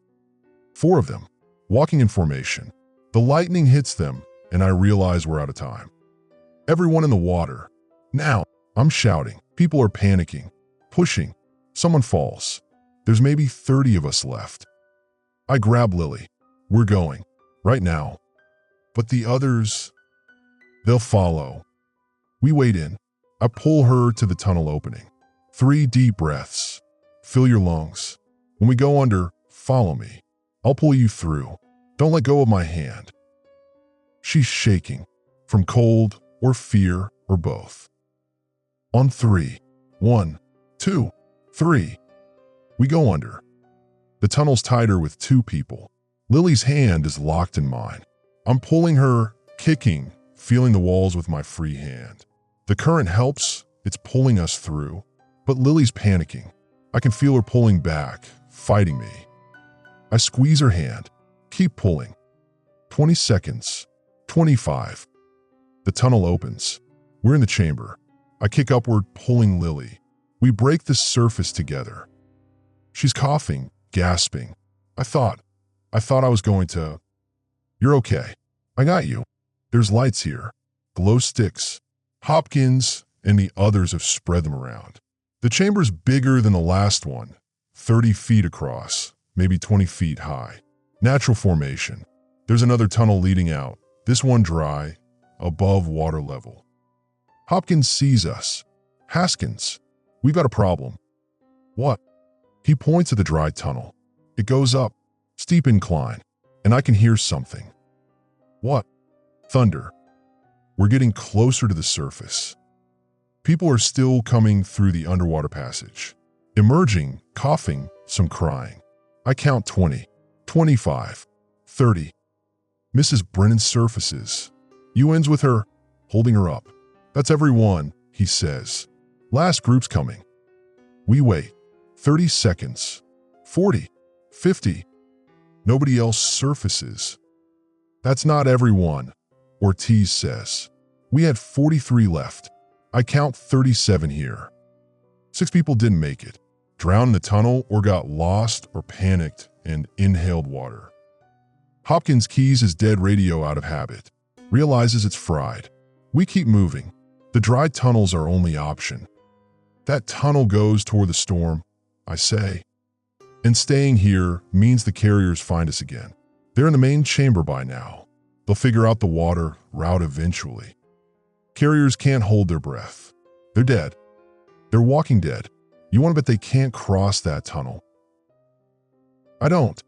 [SPEAKER 1] 4 of them, walking in formation. The lightning hits them, and I realize we're out of time. Everyone in the water. Now, I'm shouting. People are panicking, pushing. Someone falls. There's maybe 30 of us left. I grab Lily. We're going. Right now. But the others, they'll follow. We wade in. I pull her to the tunnel opening. 3 deep breaths. Fill your lungs. When we go under, follow me. I'll pull you through. Don't let go of my hand. She's shaking, from cold or fear or both. On 3. 1, 2, 3. We go under. The tunnel's tighter with 2 people. Lily's hand is locked in mine. I'm pulling her, kicking, feeling the walls with my free hand. The current helps, it's pulling us through. But Lily's panicking. I can feel her pulling back, fighting me. I squeeze her hand. Keep pulling. 20 seconds. 25. The tunnel opens. We're in the chamber. I kick upward, pulling Lily. We break the surface together. She's coughing, gasping. I thought I was going to... You're okay. I got you. There's lights here. Glow sticks. Hopkins and the others have spread them around. The chamber's bigger than the last one. 30 feet across, maybe 20 feet high. Natural formation. There's another tunnel leading out. This one dry, above water level. Hopkins sees us. Haskins, we've got a problem. What? He points at the dry tunnel. It goes up, steep incline, and I can hear something. What? Thunder. We're getting closer to the surface. People are still coming through the underwater passage. Emerging, coughing, some crying. I count 20, 25, 30. Mrs. Brennan surfaces. You ends with her, holding her up. That's everyone, he says. Last group's coming. We wait. 30 seconds. 40. 50. Nobody else surfaces. That's not everyone, Ortiz says. We had 43 left. I count 37 here. 6 people didn't make it. Drowned in the tunnel or got lost or panicked and inhaled water. Hopkins keys his dead radio out of habit. Realizes it's fried. We keep moving. The dry tunnel's our only option. That tunnel goes toward the storm, I say. And staying here means the carriers find us again. They're in the main chamber by now. They'll figure out the water route eventually. Carriers can't hold their breath. They're dead. They're walking dead. You want to bet they can't cross that tunnel? I don't.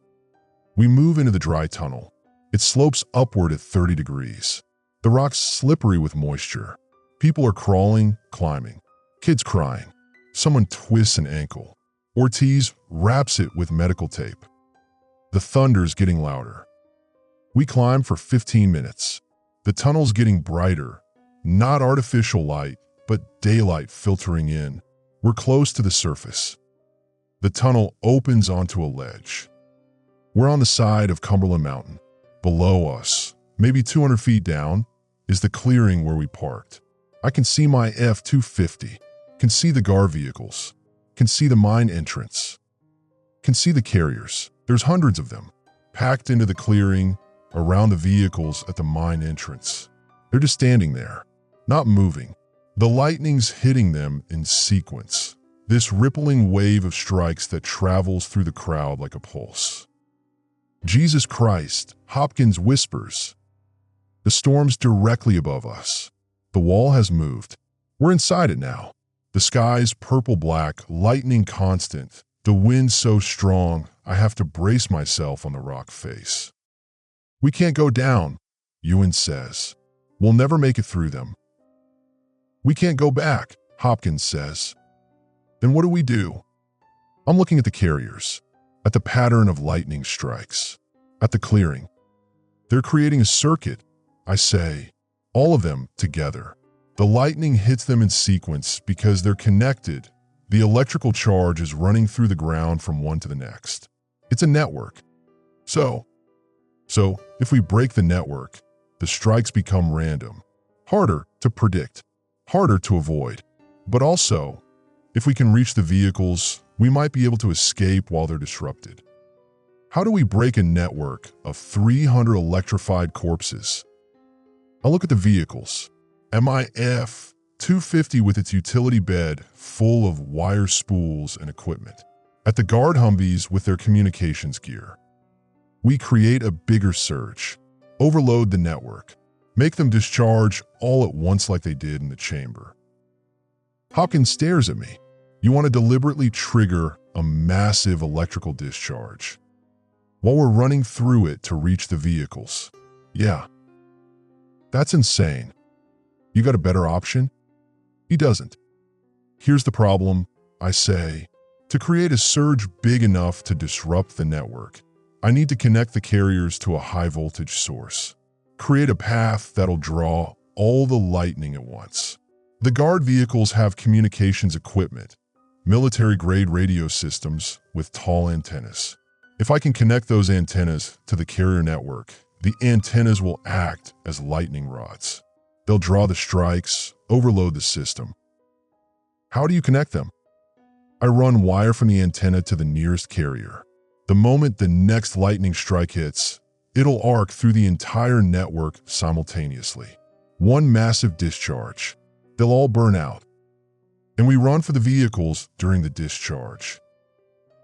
[SPEAKER 1] We move into the dry tunnel. It slopes upward at 30 degrees. The rock's slippery with moisture. People are crawling, climbing. Kids crying. Someone twists an ankle. Ortiz wraps it with medical tape. The thunder's getting louder. We climb for 15 minutes. The tunnel's getting brighter. Not artificial light, but daylight filtering in. We're close to the surface. The tunnel opens onto a ledge. We're on the side of Cumberland Mountain. Below us, maybe 200 feet down, is the clearing where we parked. I can see my F-250, can see the GAR vehicles, can see the mine entrance, can see the carriers. There's hundreds of them, packed into the clearing around the vehicles at the mine entrance. They're just standing there, not moving. The lightning's hitting them in sequence, this rippling wave of strikes that travels through the crowd like a pulse. Jesus Christ, Hopkins whispers. The storm's directly above us. The wall has moved. We're inside it now. The sky's purple-black, lightning constant. The wind so strong, I have to brace myself on the rock face. We can't go down, Ewan says. We'll never make it through them. We can't go back, Hopkins says. Then what do we do? I'm looking at the carriers, at the pattern of lightning strikes, at the clearing. They're creating a circuit, I say, all of them together. The lightning hits them in sequence because they're connected. The electrical charge is running through the ground from one to the next. It's a network. So if we break the network, the strikes become random, harder to predict. harder to avoid. But also, if we can reach the vehicles, we might be able to escape while they're disrupted. How do we break a network of 300 electrified corpses? I look at the vehicles. MIF 250 with its utility bed full of wire spools and equipment. At the guard Humvees with their communications gear. We create a bigger surge, overload the network, make them discharge all at once like they did in the chamber. Hopkins stares at me. You want to deliberately trigger a massive electrical discharge while we're running through it to reach the vehicles. Yeah. That's insane. You got a better option? He doesn't. Here's the problem, I say. To create a surge big enough to disrupt the network, I need to connect the carriers to a high-voltage source. Create a path that'll draw all the lightning at once. The guard vehicles have communications equipment, military-grade radio systems with tall antennas. If I can connect those antennas to the carrier network, the antennas will act as lightning rods. They'll draw the strikes, overload the system. How do you connect them? I run wire from the antenna to the nearest carrier. The moment the next lightning strike hits, it'll arc through the entire network simultaneously. One massive discharge. They'll all burn out. And we run for the vehicles during the discharge.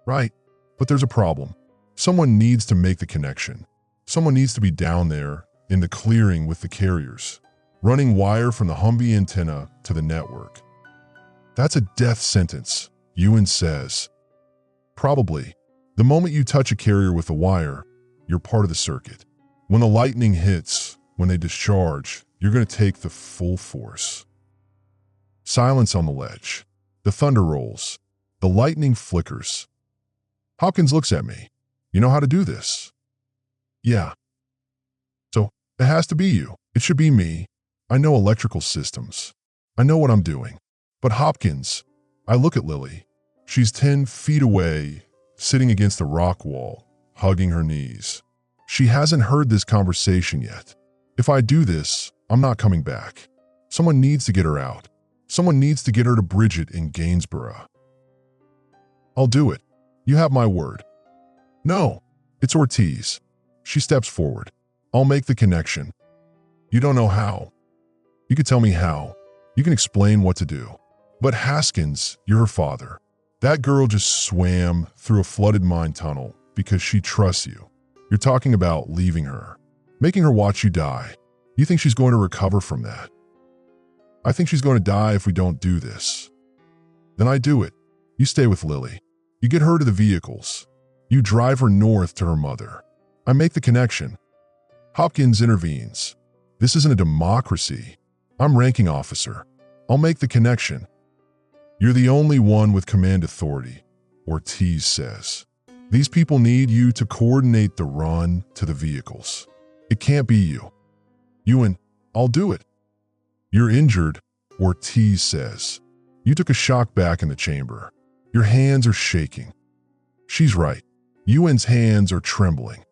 [SPEAKER 1] Right, but there's a problem. Someone needs to make the connection. Someone needs to be down there in the clearing with the carriers, running wire from the Humvee antenna to the network. That's a death sentence, Ewan says. Probably. The moment you touch a carrier with a wire, you're part of the circuit. When the lightning hits, when they discharge, you're going to take the full force. Silence on the ledge. The thunder rolls. The lightning flickers. Hopkins looks at me. You know how to do this? Yeah. So, it has to be you. It should be me. I know electrical systems. I know what I'm doing. But Hopkins, I look at Lily. She's 10 feet away, sitting against the rock wall, hugging her knees. She hasn't heard this conversation yet. If I do this, I'm not coming back. Someone needs to get her out. Someone needs to get her to Bridget in Gainsborough. I'll do it. You have my word. No, it's Ortiz. She steps forward. I'll make the connection. You don't know how. You can tell me how. You can explain what to do. But Haskins, you're her father. That girl just swam through a flooded mine tunnel because she trusts you. You're talking about leaving her, making her watch you die. You think she's going to recover from that? I think she's going to die if we don't do this. Then I do it. You stay with Lily. You get her to the vehicles. You drive her north to her mother. I make the connection. Hopkins intervenes. This isn't a democracy. I'm ranking officer. I'll make the connection. You're the only one with command authority, Ortiz says. These people need you to coordinate the run to the vehicles. It can't be you. Ewan, I'll do it. You're injured, Ortiz says. You took a shock back in the chamber. Your hands are shaking. She's right. Ewan's hands are trembling.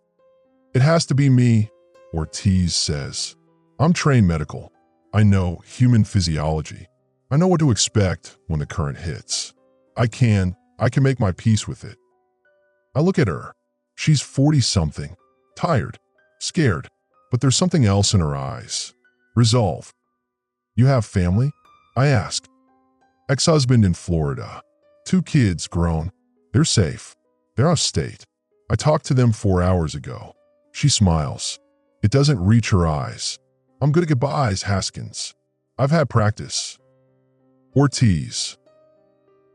[SPEAKER 1] It has to be me, Ortiz says. I'm trained medical. I know human physiology. I know what to expect when the current hits. I can make my peace with it. I look at her. She's 40-something, tired, scared, but there's something else in her eyes. Resolve. You have family? I ask. Ex-husband in Florida. 2 kids grown. They're safe. They're out of state. I talked to them 4 hours ago. She smiles. It doesn't reach her eyes. I'm good at goodbyes, Haskins. I've had practice. Ortiz.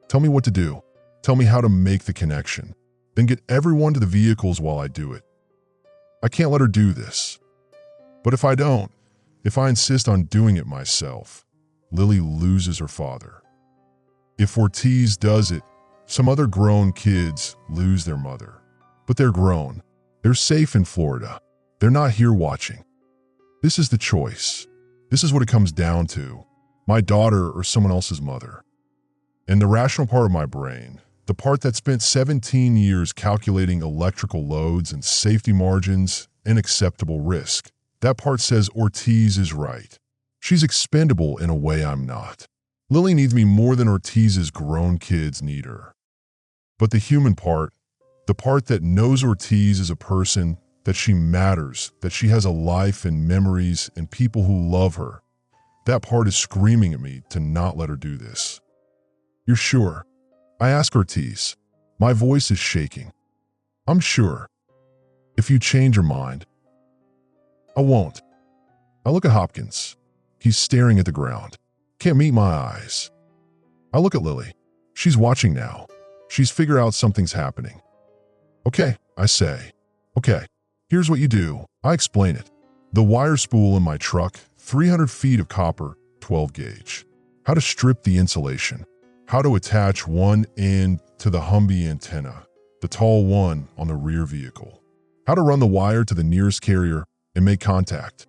[SPEAKER 1] Tell me what to do. Tell me how to make the connection. Then get everyone to the vehicles while I do it. I can't let her do this. But if I don't, if I insist on doing it myself, Lily loses her father. If Ortiz does it, some other grown kids lose their mother. But they're grown. They're safe in Florida. They're not here watching. This is the choice. This is what it comes down to. My daughter or someone else's mother. And the rational part of my brain, the part that spent 17 years calculating electrical loads and safety margins and acceptable risk, that part says Ortiz is right. She's expendable in a way I'm not. Lily needs me more than Ortiz's grown kids need her. But the human part, the part that knows Ortiz is a person, that she matters, that she has a life and memories and people who love her, that part is screaming at me to not let her do this. You're sure? I ask Ortiz. My voice is shaking. I'm sure. If you change your mind. I won't. I look at Hopkins. He's staring at the ground. Can't meet my eyes. I look at Lily. She's watching now. She's figured out something's happening. Okay, I say. Okay, here's what you do. I explain it. The wire spool in my truck, 300 feet of copper, 12 gauge. How to strip the insulation. How to attach one end to the Humvee antenna, the tall one on the rear vehicle. How to run the wire to the nearest carrier and make contact.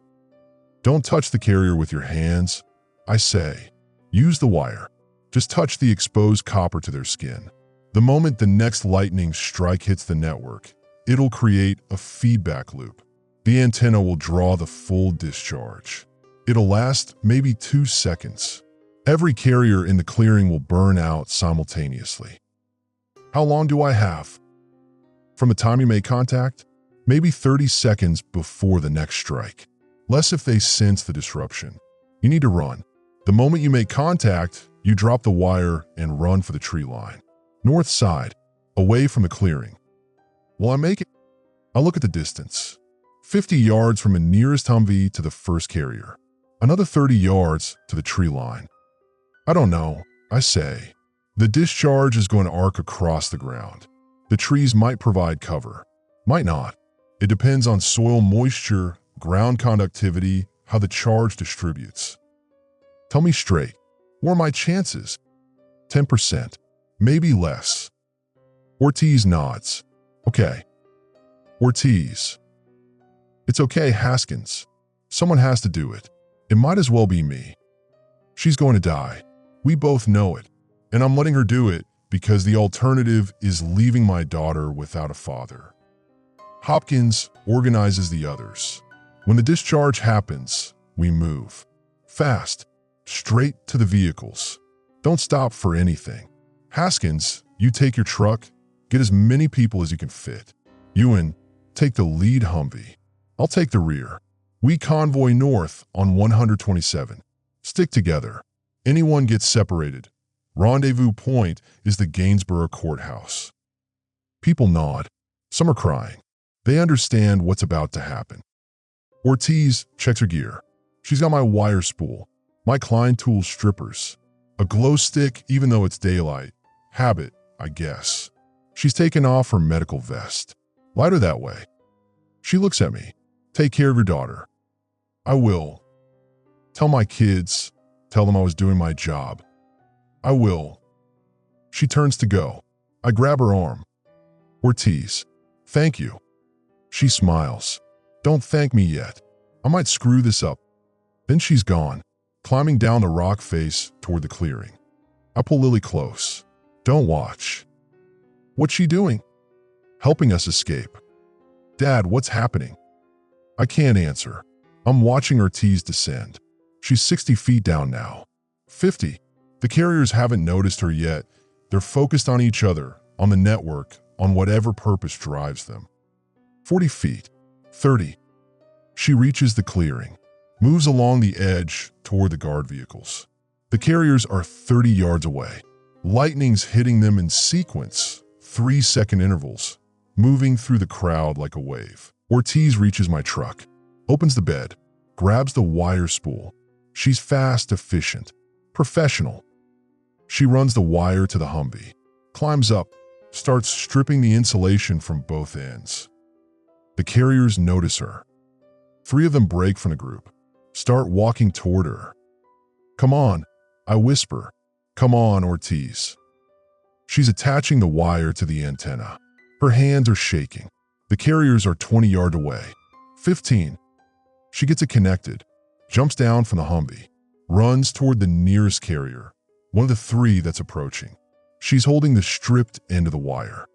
[SPEAKER 1] Don't touch the carrier with your hands. I say, use the wire. Just touch the exposed copper to their skin. The moment the next lightning strike hits the network, it'll create a feedback loop. The antenna will draw the full discharge. It'll last maybe 2 seconds. Every carrier in the clearing will burn out simultaneously. How long do I have? From the time you make contact? Maybe 30 seconds before the next strike. Less if they sense the disruption. You need to run. The moment you make contact, you drop the wire and run for the tree line. North side, away from the clearing. Will I make it? I look at the distance. 50 yards from the nearest Humvee to the first carrier. Another 30 yards to the tree line. I don't know, I say. The discharge is going to arc across the ground. The trees might provide cover, might not. It depends on soil moisture, ground conductivity, how the charge distributes. Tell me straight, what are my chances? 10%, maybe less. Ortiz nods. Okay. Ortiz. It's okay, Haskins. Someone has to do it. It might as well be me. She's going to die. We both know it, and I'm letting her do it because the alternative is leaving my daughter without a father. Hopkins organizes the others. When the discharge happens, we move. Fast, straight to the vehicles. Don't stop for anything. Haskins, you take your truck, get as many people as you can fit. Ewan, take the lead Humvee. I'll take the rear. We convoy north on 127. Stick together. Anyone gets separated. Rendezvous point is the Gainsborough courthouse. People nod. Some are crying. They understand what's about to happen. Ortiz checks her gear. She's got my wire spool, my Klein tool strippers, a glow stick even though it's daylight. Habit, I guess. She's taken off her medical vest. Light her that way. She looks at me. Take care of your daughter. I will. Tell my kids. Tell them I was doing my job. I will. She turns to go. I grab her arm. Ortiz, thank you. She smiles. Don't thank me yet. I might screw this up. Then she's gone, climbing down the rock face toward the clearing. I pull Lily close. Don't watch. What's she doing? Helping us escape. Dad, what's happening? I can't answer. I'm watching Ortiz descend. She's 60 feet down now. 50. The carriers haven't noticed her yet. They're focused on each other, on the network, on whatever purpose drives them. 40 feet. 30. She reaches the clearing, moves along the edge toward the guard vehicles. The carriers are 30 yards away. Lightning's hitting them in sequence, 3-second intervals, moving through the crowd like a wave. Ortiz reaches my truck, opens the bed, grabs the wire spool. She's fast, efficient, professional. She runs the wire to the Humvee, climbs up, starts stripping the insulation from both ends. The carriers notice her. 3 of them break from the group, start walking toward her. Come on, I whisper. Come on, Ortiz. She's attaching the wire to the antenna. Her hands are shaking. The carriers are 20 yards away. 15. She gets it connected, jumps down from the Humvee, runs toward the nearest carrier, one of the 3 that's approaching. She's holding the stripped end of the wire.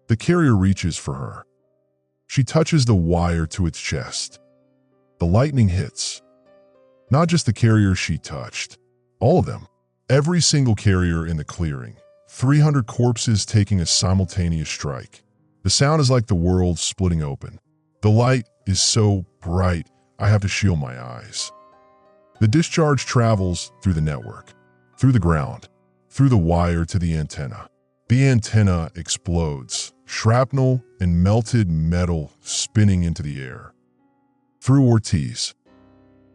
[SPEAKER 1] The carrier reaches for her. She touches the wire to its chest. The lightning hits. Not just the carriers she touched. All of them. Every single carrier in the clearing. 300 corpses taking a simultaneous strike. The sound is like the world splitting open. The light is so bright, I have to shield my eyes. The discharge travels through the network, through the ground, through the wire to the antenna. The antenna explodes, shrapnel and melted metal spinning into the air. Through Ortiz.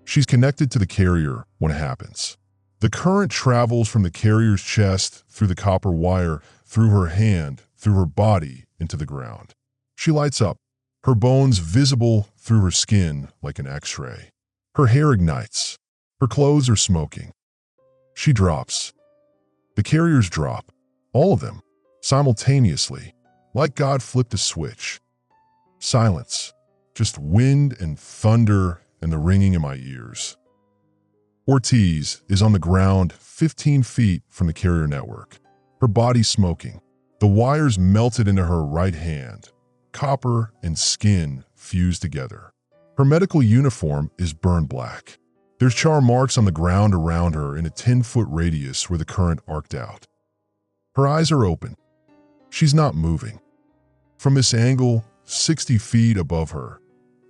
[SPEAKER 1] She's connected to the carrier when it happens. The current travels from the carrier's chest through the copper wire, through her hand, through her body, into the ground. She lights up, her bones visible through her skin like an X-ray. Her hair ignites. Her clothes are smoking. She drops. The carriers drop. All of them. Simultaneously. Like God flipped a switch. Silence. Just wind and thunder and the ringing in my ears. Ortiz is on the ground 15 feet from the carrier network. Her body smoking. The wires melted into her right hand. Copper and skin fused together. Her medical uniform is burned black. There's char marks on the ground around her in a 10-foot radius where the current arced out. Her eyes are open. She's not moving. From this angle, 60 feet above her,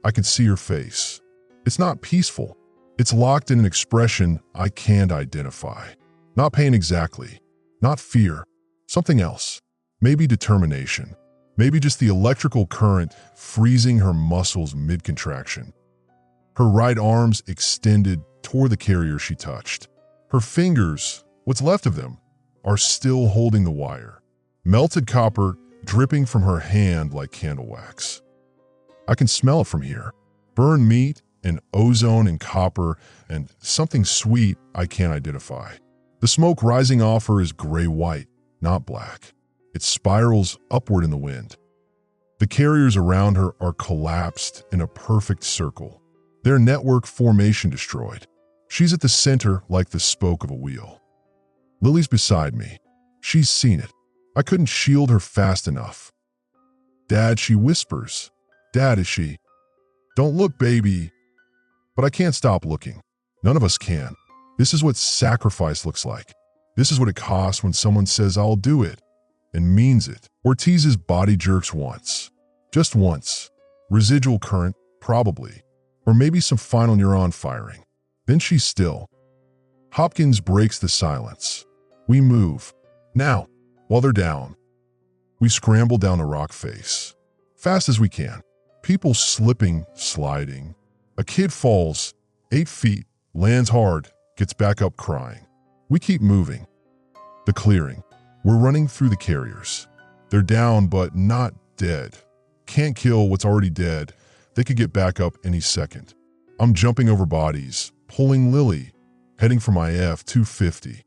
[SPEAKER 1] I can see her face. It's not peaceful. It's locked in an expression I can't identify. Not pain exactly. Not fear. Something else. Maybe determination. Maybe just the electrical current freezing her muscles mid-contraction. Her right arms extended toward the carrier she touched. Her fingers, what's left of them, are still holding the wire. Melted copper dripping from her hand like candle wax. I can smell it from here. Burned meat and ozone and copper and something sweet I can't identify. The smoke rising off her is gray-white, not black. It spirals upward in the wind. The carriers around her are collapsed in a perfect circle. Their network formation destroyed. She's at the center like the spoke of a wheel. Lily's beside me. She's seen it. I couldn't shield her fast enough. Dad, she whispers. Dad, is she? Don't look, baby. But I can't stop looking. None of us can. This is what sacrifice looks like. This is what it costs when someone says, I'll do it, and means it. Ortiz's body jerks once. Just once. Residual current, probably. Or maybe some final neuron firing. Then she's still. Hopkins breaks the silence. We move. Now, while they're down. We scramble down the rock face. Fast as we can. People slipping, sliding. A kid falls, 8 feet, lands hard, gets back up crying. We keep moving. The clearing. We're running through the carriers. They're down but not dead. Can't kill what's already dead. They could get back up any second. I'm jumping over bodies, pulling Lily, heading for my F-250.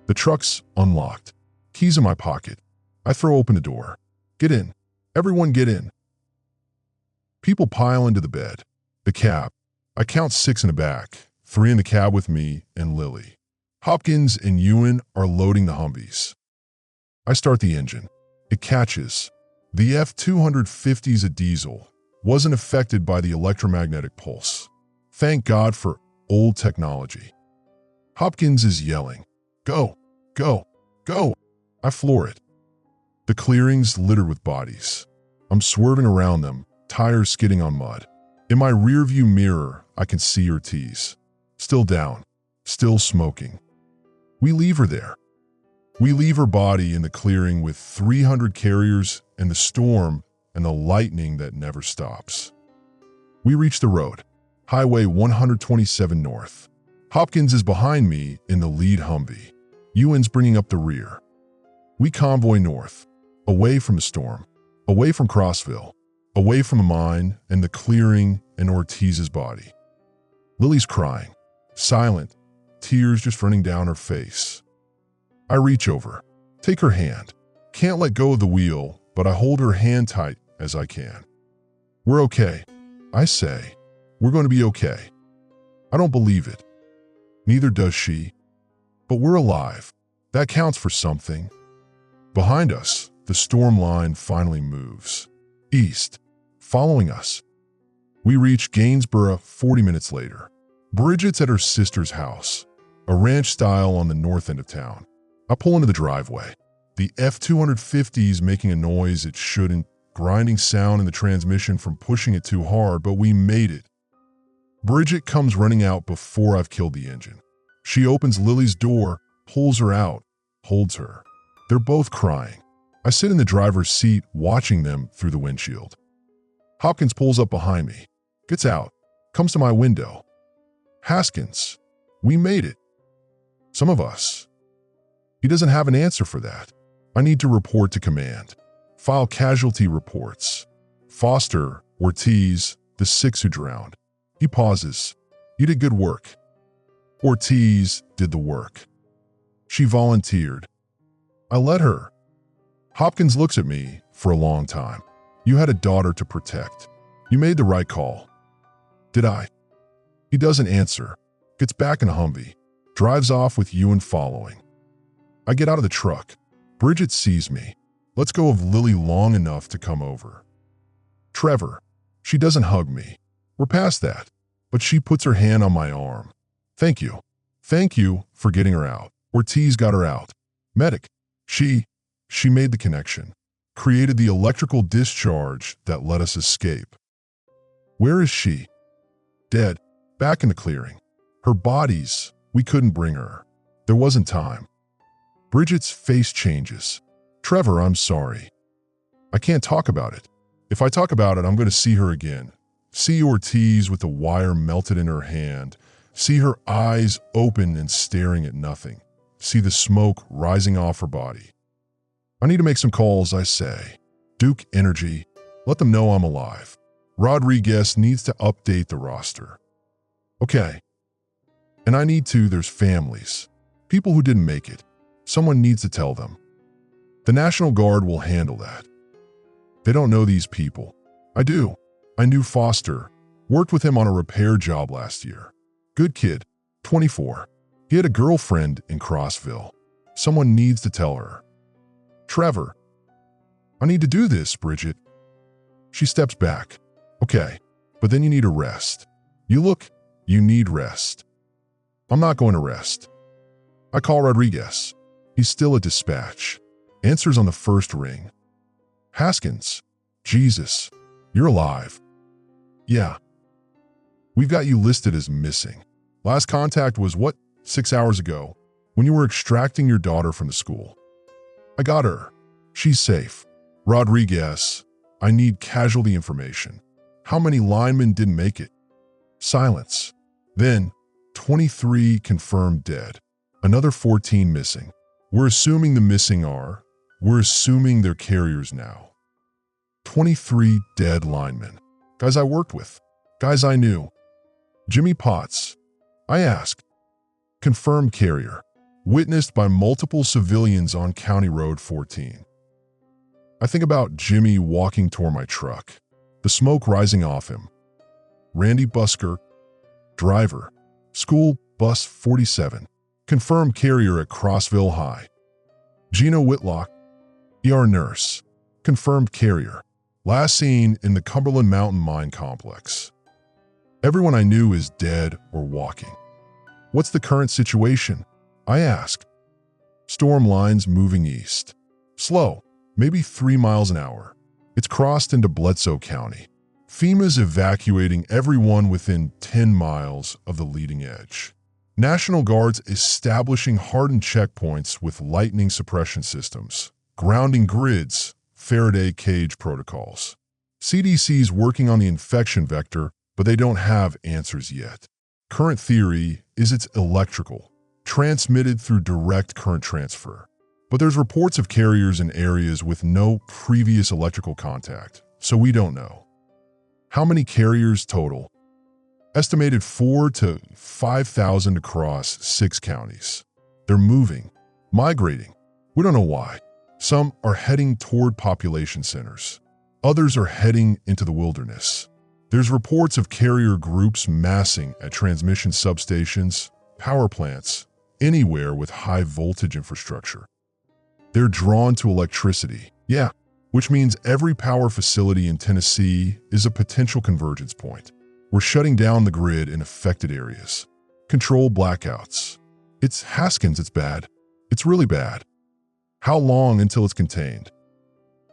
[SPEAKER 1] The truck's unlocked. Keys in my pocket. I throw open the door. Get in. Everyone get in. People pile into the bed. The cab. I count 6 in the back, 3 in the cab with me and Lily. Hopkins and Ewan are loading the Humvees. I start the engine. It catches. The F-250's a diesel. Wasn't affected by the electromagnetic pulse. Thank God for old technology. Hopkins is yelling, Go, go, go. I floor it. The clearing's littered with bodies. I'm swerving around them, tires skidding on mud. In my rearview mirror, I can see Ortiz. Still down, still smoking. We leave her there. We leave her body in the clearing with 300 carriers and the storm and the lightning that never stops. We reach the road, Highway 127 North. Hopkins is behind me in the lead Humvee. Ewan's bringing up the rear. We convoy north, away from the storm, away from Crossville, away from the mine and the clearing and Ortiz's body. Lily's crying, silent, tears just running down her face. I reach over, take her hand. Can't let go of the wheel, but I hold her hand tight as I can. We're okay, I say. We're going to be okay. I don't believe it. Neither does she. But we're alive. That counts for something. Behind us, the storm line finally moves. East, following us. We reach Gainsborough 40 minutes later. Bridget's at her sister's house, a ranch style on the north end of town. I pull into the driveway. The F-250 is making a noise it shouldn't, grinding sound in the transmission from pushing it too hard, but we made it. Bridget comes running out before I've killed the engine. She opens Lily's door, pulls her out, holds her. They're both crying. I sit in the driver's seat watching them through the windshield. Hopkins pulls up behind me, gets out, comes to my window. Haskins, we made it. Some of us. He doesn't have an answer for that. I need to report to command. File casualty reports. Foster, Ortiz, the 6 who drowned. He pauses. You did good work. Ortiz did the work. She volunteered. I let her. Hopkins looks at me for a long time. You had a daughter to protect. You made the right call. Did I? He doesn't answer. Gets back in a Humvee. Drives off with Ewan following. I get out of the truck. Bridget sees me. Lets go of Lily long enough to come over. Trevor. She doesn't hug me. We're past that. But she puts her hand on my arm. Thank you. Thank you for getting her out. Ortiz got her out. Medic. She made the connection. Created the electrical discharge that let us escape. Where is she? Dead. Back in the clearing. Her body's, we couldn't bring her. There wasn't time. Bridget's face changes. Trevor, I'm sorry. I can't talk about it. If I talk about it, I'm going to see her again. See Ortiz with the wire melted in her hand. See her eyes open and staring at nothing. See the smoke rising off her body. I need to make some calls, I say. Duke Energy, let them know I'm alive. Rodriguez needs to update the roster. Okay. And I need to, there's families. People who didn't make it. Someone needs to tell them. The National Guard will handle that. They don't know these people. I do. I knew Foster. Worked with him on a repair job last year. Good kid. 24. He had a girlfriend in Crossville. Someone needs to tell her. Trevor. I need to do this, Bridget. She steps back. Okay, but then you need a rest. You need rest. I'm not going to rest. I call Rodriguez. He's still at dispatch. Answers on the first ring. Haskins. Jesus. You're alive. Yeah. We've got you listed as missing. Last contact was, 6 hours ago, when you were extracting your daughter from the school. I got her. She's safe. Rodriguez, I need casualty information. How many linemen didn't make it? Silence. Then, 23 confirmed dead. Another 14 missing. We're assuming the missing are, we're assuming they're carriers now. 23 dead linemen. Guys I worked with. Guys I knew. Jimmy Potts. I asked. Confirmed carrier. Witnessed by multiple civilians on County Road 14. I think about Jimmy walking toward my truck. The smoke rising off him. Randy Busker. Driver. School bus 47. Confirmed carrier at Crossville High. Gina Whitlock. ER nurse. Confirmed carrier. Last seen in the Cumberland Mountain Mine Complex. Everyone I knew is dead or walking. What's the current situation? I asked. Storm lines moving east. Slow, maybe 3 miles an hour. It's crossed into Bledsoe County. FEMA's evacuating everyone within 10 miles of the leading edge. National Guard's establishing hardened checkpoints with lightning suppression systems, grounding grids, Faraday cage protocols. CDC's working on the infection vector, but they don't have answers yet. Current theory is it's electrical, transmitted through direct current transfer. But there's reports of carriers in areas with no previous electrical contact, so we don't know. How many carriers total? Estimated 4,000 to 5,000 across 6 counties. They're moving, migrating. We don't know why. Some are heading toward population centers. Others are heading into the wilderness. There's reports of carrier groups massing at transmission substations, power plants, anywhere with high voltage infrastructure. They're drawn to electricity, which means every power facility in Tennessee is a potential convergence point. We're shutting down the grid in affected areas. Control blackouts. It's Haskins, it's bad. It's really bad. How long until it's contained?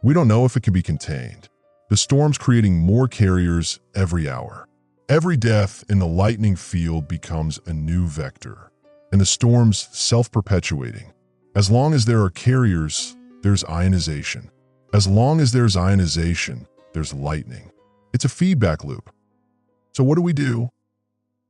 [SPEAKER 1] We don't know if it can be contained. The storm's creating more carriers every hour. Every death in the lightning field becomes a new vector, and the storm's self-perpetuating. As long as there are carriers, there's ionization. As long as there's ionization, there's lightning. It's a feedback loop. So what do?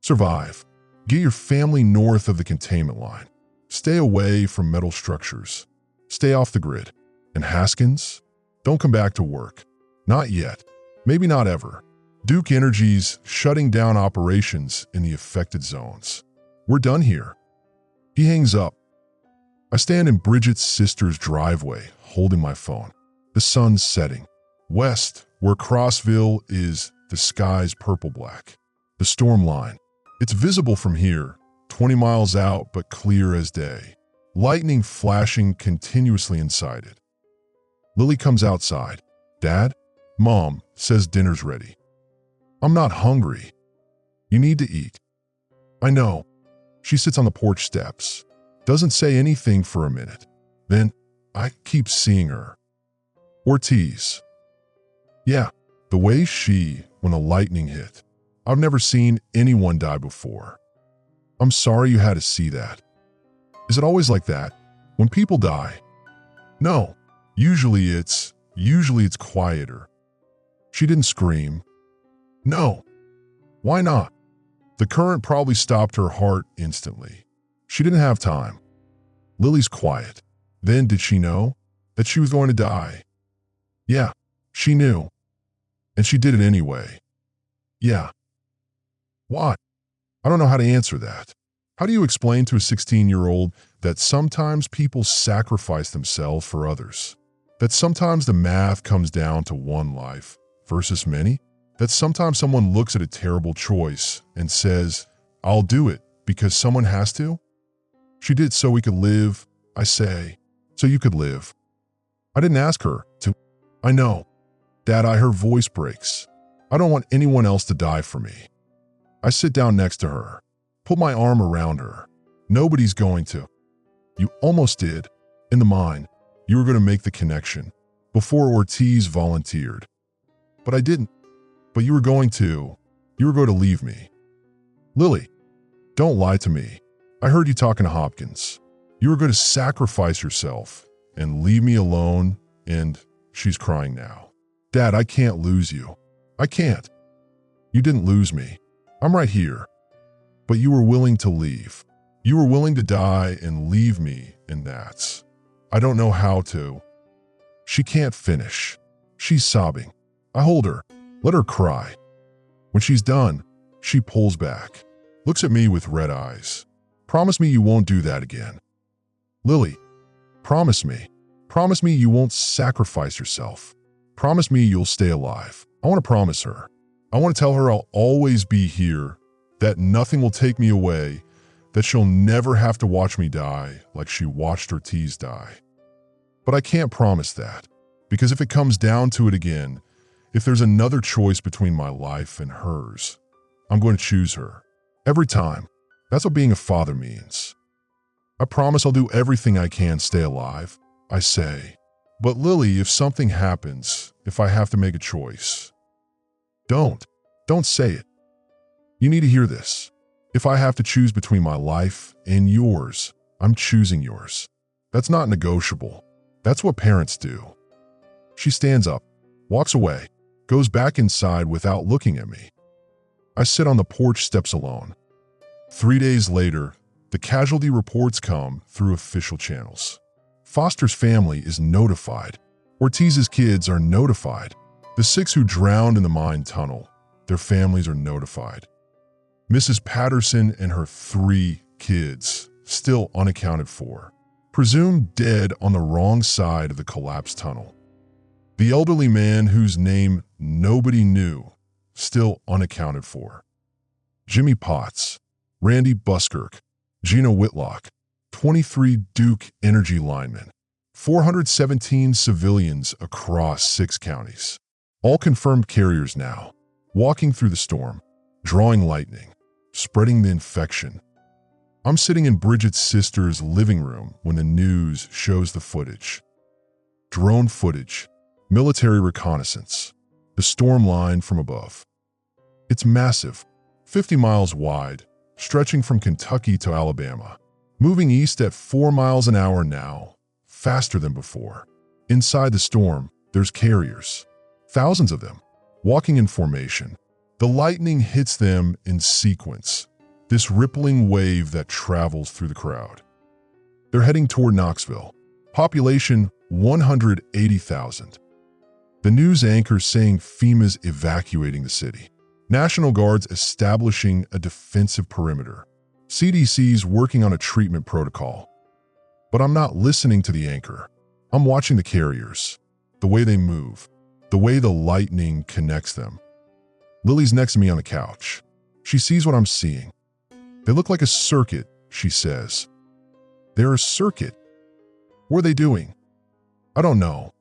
[SPEAKER 1] Survive. Get your family north of the containment line. Stay away from metal structures. Stay off the grid. And Haskins, don't come back to work. Not yet. Maybe not ever. Duke Energy's shutting down operations in the affected zones. We're done here. He hangs up. I stand in Bridget's sister's driveway, holding my phone. The sun's setting. West, where Crossville is, the sky's purple-black. The storm line. It's visible from here, 20 miles out, but clear as day. Lightning flashing continuously inside it. Lily comes outside. Dad? Mom says dinner's ready. I'm not hungry. You need to eat. I know. She sits on the porch steps. Doesn't say anything for a minute. Then I keep seeing her. Ortiz. Yeah, the way when the lightning hit. I've never seen anyone die before. I'm sorry you had to see that. Is it always like that? When people die? No. Usually it's quieter. She didn't scream. No. Why not? The current probably stopped her heart instantly. She didn't have time. Lily's quiet. Then did she know that she was going to die? Yeah, she knew. And she did it anyway. Yeah. Why? I don't know how to answer that. How do you explain to a 16-year-old that sometimes people sacrifice themselves for others? That sometimes the math comes down to one life versus many? That sometimes someone looks at a terrible choice and says, I'll do it because someone has to? She did it so we could live, I say, so you could live. I didn't ask her to. I know. Dad, her voice breaks. I don't want anyone else to die for me. I sit down next to her, put my arm around her. Nobody's going to. You almost did. In the mind, you were going to make the connection before Ortiz volunteered. But I didn't. But you were going to. You were going to leave me. Lily, don't lie to me. I heard you talking to Hopkins. You were going to sacrifice yourself and leave me alone, and she's crying now. Dad, I can't lose you. I can't. You didn't lose me. I'm right here. But you were willing to leave. You were willing to die and leave me, and that's. I don't know how to. She can't finish. She's sobbing. I hold her, let her cry. When she's done, she pulls back, looks at me with red eyes. Promise me you won't do that again. Lily, promise me. Promise me you won't sacrifice yourself. Promise me you'll stay alive. I want to promise her. I want to tell her I'll always be here, that nothing will take me away, that she'll never have to watch me die like she watched Ortiz die. But I can't promise that, because if it comes down to it again, if there's another choice between my life and hers, I'm going to choose her. Every time. That's what being a father means. I promise I'll do everything I can stay alive, I say. But Lily, if something happens, if I have to make a choice, don't say it. You need to hear this. If I have to choose between my life and yours, I'm choosing yours. That's not negotiable. That's what parents do. She stands up, walks away, goes back inside without looking at me. I sit on the porch steps alone. 3 days later, the casualty reports come through official channels. Foster's family is notified. Ortiz's kids are notified. The 6 who drowned in the mine tunnel, their families are notified. Mrs. Patterson and her 3 kids, still unaccounted for, presumed dead on the wrong side of the collapsed tunnel. The elderly man whose name nobody knew, still unaccounted for. Jimmy Potts, Randy Buskirk, Gina Whitlock, 23 Duke Energy linemen, 417 civilians across 6 counties. All confirmed carriers now, walking through the storm. drawing lightning, spreading the infection. I'm sitting in Bridget's sister's living room when the news shows the footage. Drone footage, military reconnaissance, the storm line from above. It's massive, 50 miles wide, stretching from Kentucky to Alabama, moving east at 4 miles an hour now, faster than before. Inside the storm, there's carriers, thousands of them, walking in formation. The lightning hits them in sequence, this rippling wave that travels through the crowd. They're heading toward Knoxville, population 180,000. The news anchor saying FEMA's evacuating the city. National Guard's establishing a defensive perimeter. CDC's working on a treatment protocol. But I'm not listening to the anchor. I'm watching the carriers, the way they move, the way the lightning connects them. Lily's next to me on the couch. She sees what I'm seeing. They look like a circuit, she says. They're a circuit. What are they doing? I don't know,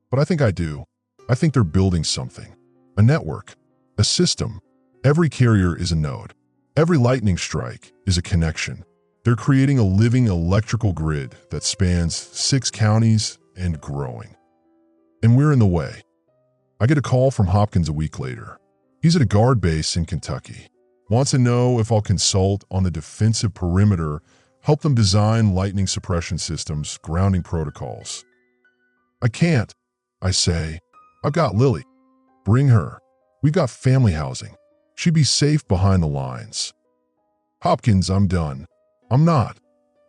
[SPEAKER 1] but I think I do. I think they're building something. A network, a system. Every carrier is a node. Every lightning strike is a connection. They're creating a living electrical grid that spans 6 counties and growing. And we're in the way. I get a call from Hopkins a week later. He's at a guard base in Kentucky. Wants to know if I'll consult on the defensive perimeter, help them design lightning suppression systems, grounding protocols. I can't, I say. I've got Lily. Bring her. We've got family housing. She'd be safe behind the lines. Hopkins, I'm done. I'm not.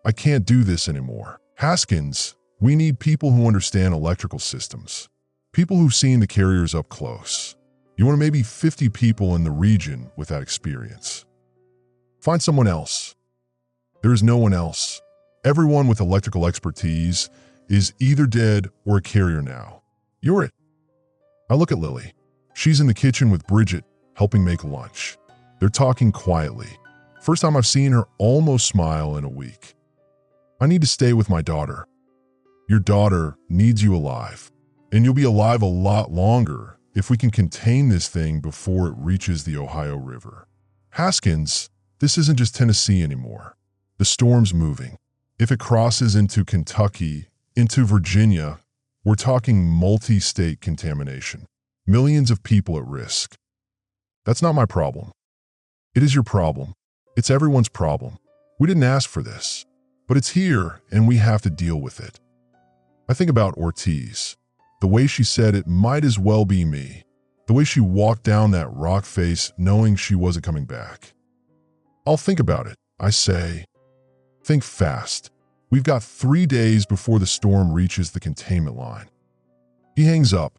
[SPEAKER 1] I can't do this anymore. Haskins, we need people who understand electrical systems. People who've seen the carriers up close. You want maybe 50 people in the region with that experience. Find someone else. There is no one else. Everyone with electrical expertise is either dead or a carrier now. You're it. I look at Lily. She's in the kitchen with Bridget, helping make lunch. They're talking quietly. First time I've seen her almost smile in a week. I need to stay with my daughter. Your daughter needs you alive, and you'll be alive a lot longer if we can contain this thing before it reaches the Ohio River. Haskins, this isn't just Tennessee anymore. The storm's moving. If it crosses into Kentucky, into Virginia, we're talking multi-state contamination. Millions of people at risk. That's not my problem. It is your problem. It's everyone's problem. We didn't ask for this, but it's here and we have to deal with it. I think about Ortiz. The way she said it might as well be me. The way she walked down that rock face knowing she wasn't coming back. I'll think about it, I say. Think fast. We've got 3 days before the storm reaches the containment line. He hangs up.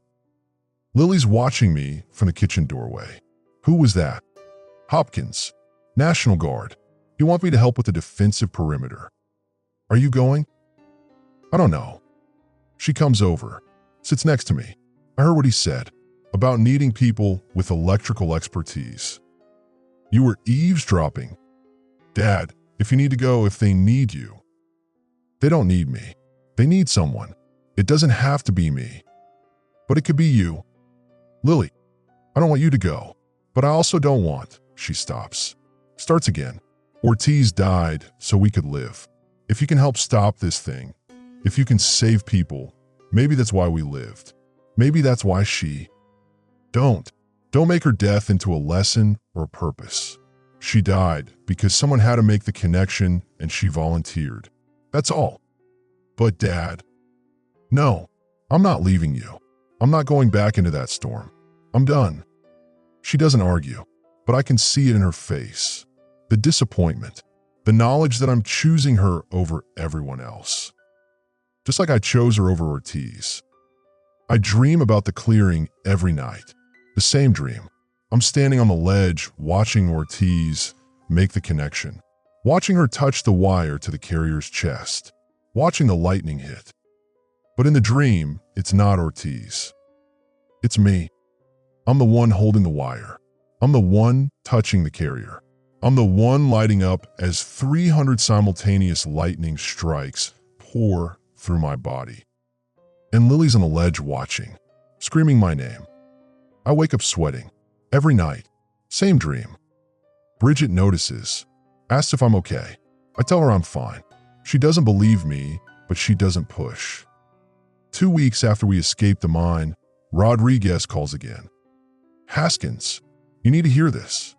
[SPEAKER 1] Lily's watching me from the kitchen doorway. Who was that? Hopkins. National Guard. You want me to help with the defensive perimeter. Are you going? I don't know. She comes over, sits next to me. I heard what he said about needing people with electrical expertise. You were eavesdropping. Dad, if you need to go, if they need you. They don't need me. They need someone. It doesn't have to be me. But it could be you. Lily, I don't want you to go. But I also don't want, she stops. Starts again. Ortiz died so we could live. If you can help stop this thing, if you can save people, maybe that's why we lived. Maybe that's why she... Don't make her death into a lesson or a purpose. She died because someone had to make the connection and she volunteered. That's all. But Dad, no, I'm not leaving you. I'm not going back into that storm. I'm done. She doesn't argue, but I can see it in her face. The disappointment, the knowledge that I'm choosing her over everyone else. Just like I chose her over Ortiz. I dream about the clearing every night. The same dream. I'm standing on the ledge watching Ortiz make the connection. Watching her touch the wire to the carrier's chest. Watching the lightning hit. But in the dream, it's not Ortiz. It's me. I'm the one holding the wire. I'm the one touching the carrier. I'm the one lighting up as 300 simultaneous lightning strikes pour through my body. And Lily's on the ledge watching, screaming my name. I wake up sweating. Every night. Same dream. Bridget notices, asks if I'm okay. I tell her I'm fine. She doesn't believe me, but she doesn't push. 2 weeks after we escape the mine, Rodriguez calls again. Haskins, you need to hear this.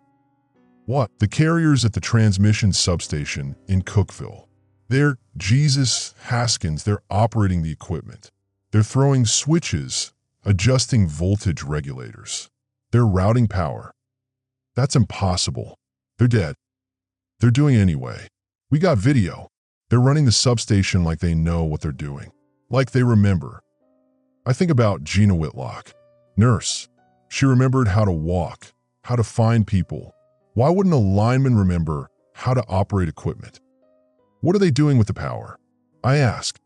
[SPEAKER 1] What? The carriers at the transmission substation in Cookville. They're Jesus Haskins. They're operating the equipment. They're throwing switches, adjusting voltage regulators. They're routing power. That's impossible. They're dead. They're doing it anyway. We got video. They're running the substation like they know what they're doing. Like they remember. I think about Gina Whitlock, nurse. She remembered how to walk, how to find people. Why wouldn't a lineman remember how to operate equipment? What are they doing with the power? I asked.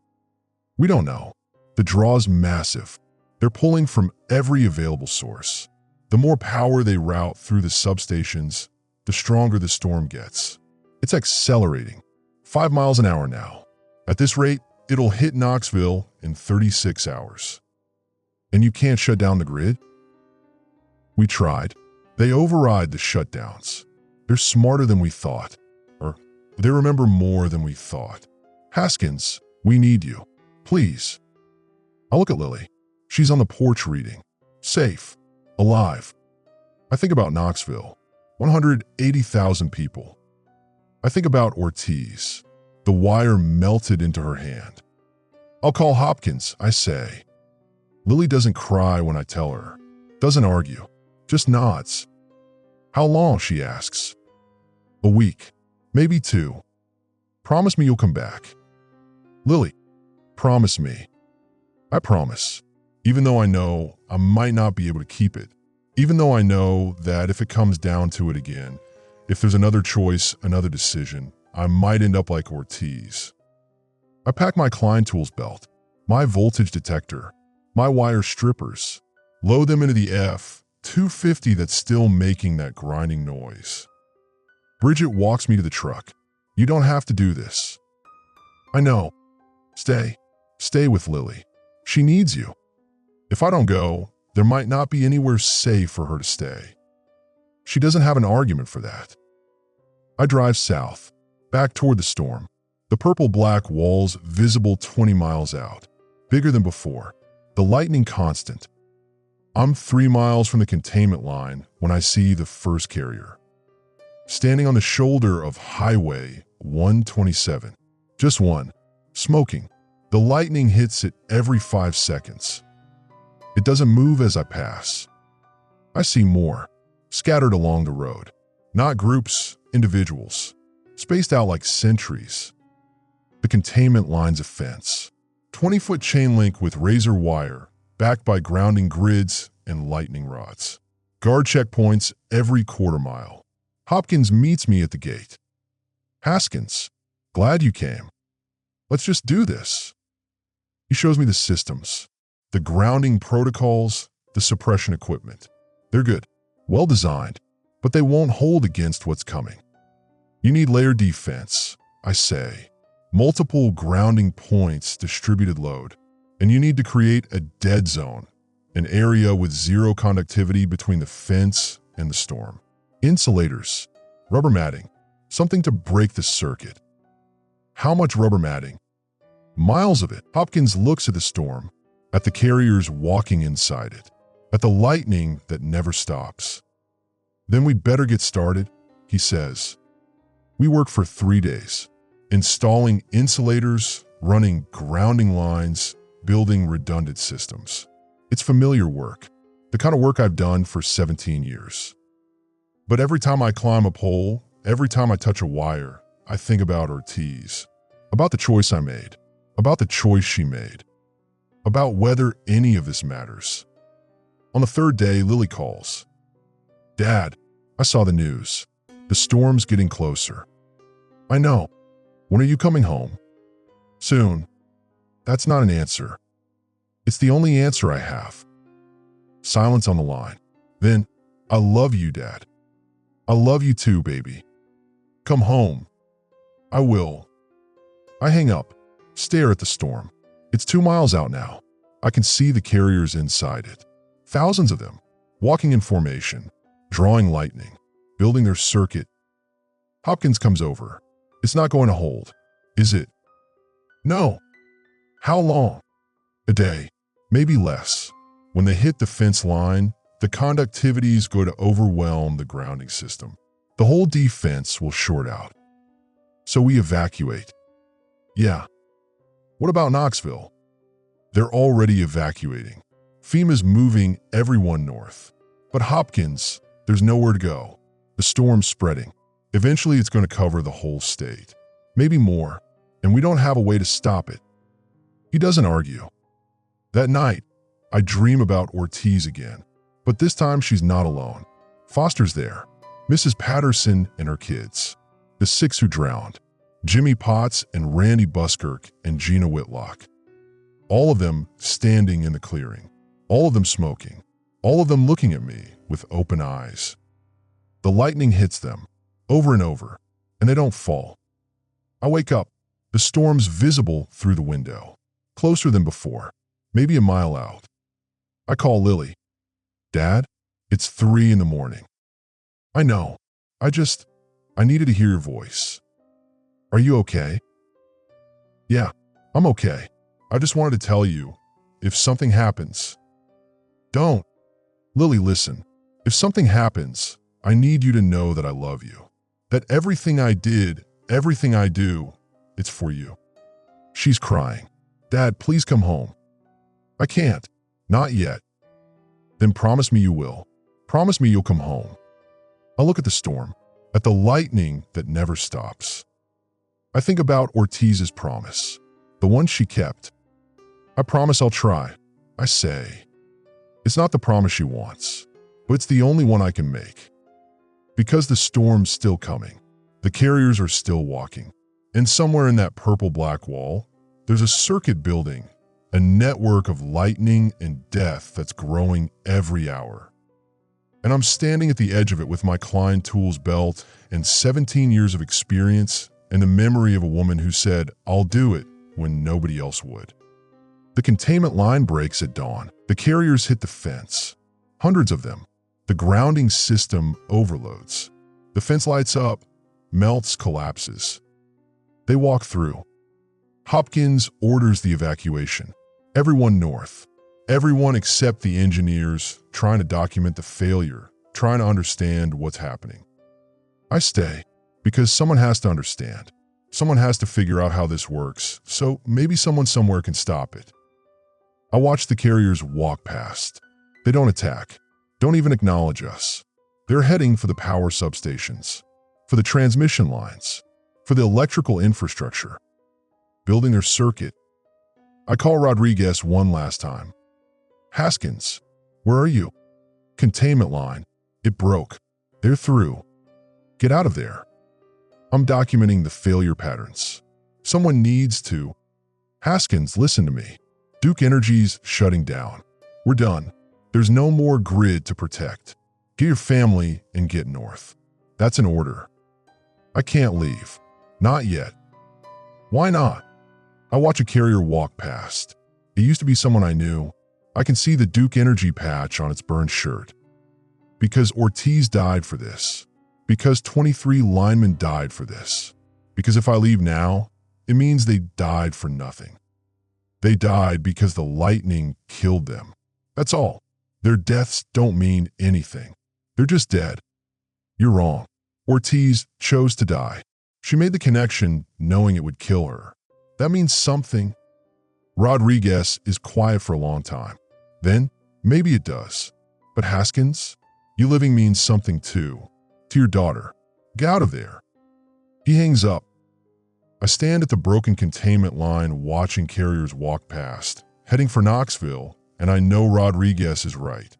[SPEAKER 1] We don't know. The draw's massive. They're pulling from every available source. The more power they route through the substations, the stronger the storm gets. It's accelerating. 5 miles an hour now. At this rate, it'll hit Knoxville in 36 hours. And you can't shut down the grid? We tried. They override the shutdowns. They're smarter than we thought. Or they remember more than we thought. Haskins, we need you. Please. I look at Lily. She's on the porch reading. Safe. Alive. I think about Knoxville. 180,000 people. I think about Ortiz. The wire melted into her hand. I'll call Hopkins, I say. Lily doesn't cry when I tell her. Doesn't argue. Just nods. How long, she asks. A week. Maybe 2. Promise me you'll come back. Lily, promise me. I promise. Even though I know I might not be able to keep it. Even though I know that if it comes down to it again, if there's another choice, another decision, I might end up like Ortiz. I pack my Klein Tools belt, my voltage detector, my wire strippers, load them into the F-250 that's still making that grinding noise. Bridget walks me to the truck. You don't have to do this. I know. Stay with Lily. She needs you. If I don't go, there might not be anywhere safe for her to stay. She doesn't have an argument for that. I drive south, back toward the storm. The purple-black walls visible 20 miles out, bigger than before. The lightning constant. I'm 3 miles from the containment line when I see the first carrier. Standing on the shoulder of Highway 127. Just one. Smoking. The lightning hits it every 5 seconds. It doesn't move as I pass. I see more, scattered along the road. Not groups, individuals, spaced out like sentries. The containment line's a fence. 20-foot chain link with razor wire, backed by grounding grids and lightning rods. Guard checkpoints every quarter mile. Hopkins meets me at the gate. Haskins, glad you came. Let's just do this. He shows me the systems, the grounding protocols, the suppression equipment. They're good, well designed, but they won't hold against what's coming. You need layer defense, I say. Multiple grounding points, distributed load. And you need to create a dead zone, an area with zero conductivity between the fence and the storm. Insulators, rubber matting, something to break the circuit. How much rubber matting? Miles of it. Hopkins looks at the storm, at the carriers walking inside it, at the lightning that never stops. Then we'd better get started, he says. We work for 3 days, installing insulators, running grounding lines, building redundant systems. It's familiar work, the kind of work I've done for 17 years. But every time I climb a pole, every time I touch a wire, I think about Ortiz, about the choice I made, about the choice she made, about whether any of this matters. On the 3rd day, Lily calls. Dad, I saw the news. The storm's getting closer. I know. When are you coming home? Soon. That's not an answer. It's the only answer I have. Silence on the line. Then, I love you, Dad. I love you too, baby. Come home. I will. I hang up, stare at the storm. It's 2 miles out now. I can see the carriers inside it. Thousands of them, walking in formation, drawing lightning, building their circuit, Hopkins comes over. It's not going to hold, is it? No. How long? A day, maybe less. When they hit the fence line, the conductivities go to overwhelm the grounding system. The whole defense will short out. So we evacuate. Yeah. What about Knoxville? They're already evacuating. FEMA's moving everyone north. But Hopkins, there's nowhere to go. The storm's spreading. Eventually it's going to cover the whole state. Maybe more. And we don't have a way to stop it. He doesn't argue. That night, I dream about Ortiz again. But this time she's not alone. Foster's there. Mrs. Patterson and her kids. The 6 who drowned. Jimmy Potts and Randy Buskirk and Gina Whitlock. All of them standing in the clearing. All of them smoking. All of them looking at me with open eyes. The lightning hits them, over and over, and they don't fall. I wake up. The storm's visible through the window. Closer than before, maybe a mile out. I call Lily. Dad, it's 3 in the morning. I know. I needed to hear your voice. Are you okay? Yeah, I'm okay. I just wanted to tell you, if something happens. Don't. Lily, listen. If something happens, I need you to know that I love you. That everything I did, everything I do, it's for you. She's crying. Dad, please come home. I can't. Not yet. Then promise me you will. Promise me you'll come home. I look at the storm, at the lightning that never stops. I think about Ortiz's promise, the one she kept. I promise I'll try, I say. It's not the promise she wants, but it's the only one I can make. Because the storm's still coming, the carriers are still walking, and somewhere in that purple-black wall, there's a circuit building, a network of lightning and death that's growing every hour. And I'm standing at the edge of it with my Klein Tools belt and 17 years of experience and the memory of a woman who said, I'll do it when nobody else would. The containment line breaks at dawn. The carriers hit the fence. Hundreds of them. The grounding system overloads. The fence lights up, melts, collapses. They walk through. Hopkins orders the evacuation. Everyone north. Everyone except the engineers trying to document the failure, trying to understand what's happening. I stay because someone has to understand. Someone has to figure out how this works, so maybe someone somewhere can stop it. I watch the carriers walk past. They don't attack, don't even acknowledge us. They're heading for the power substations, for the transmission lines, for the electrical infrastructure, building their circuit. I call Rodriguez one last time. Haskins, where are you? Containment line. It broke. They're through. Get out of there. I'm documenting the failure patterns. Someone needs to. Haskins, listen to me. Duke Energy's shutting down. We're done. There's no more grid to protect. Get your family and get north. That's an order. I can't leave. Not yet. Why not? I watch a carrier walk past. It used to be someone I knew. I can see the Duke Energy patch on its burned shirt. Because Ortiz died for this. Because 23 linemen died for this. Because if I leave now, it means they died for nothing. They died because the lightning killed them. That's all. Their deaths don't mean anything. They're just dead. You're wrong. Ortiz chose to die. She made the connection knowing it would kill her. That means something. Rodriguez is quiet for a long time. Then, maybe it does. But Haskins, you living means something too. To your daughter. Get out of there. He hangs up. I stand at the broken containment line watching carriers walk past, heading for Knoxville, and I know Rodriguez is right.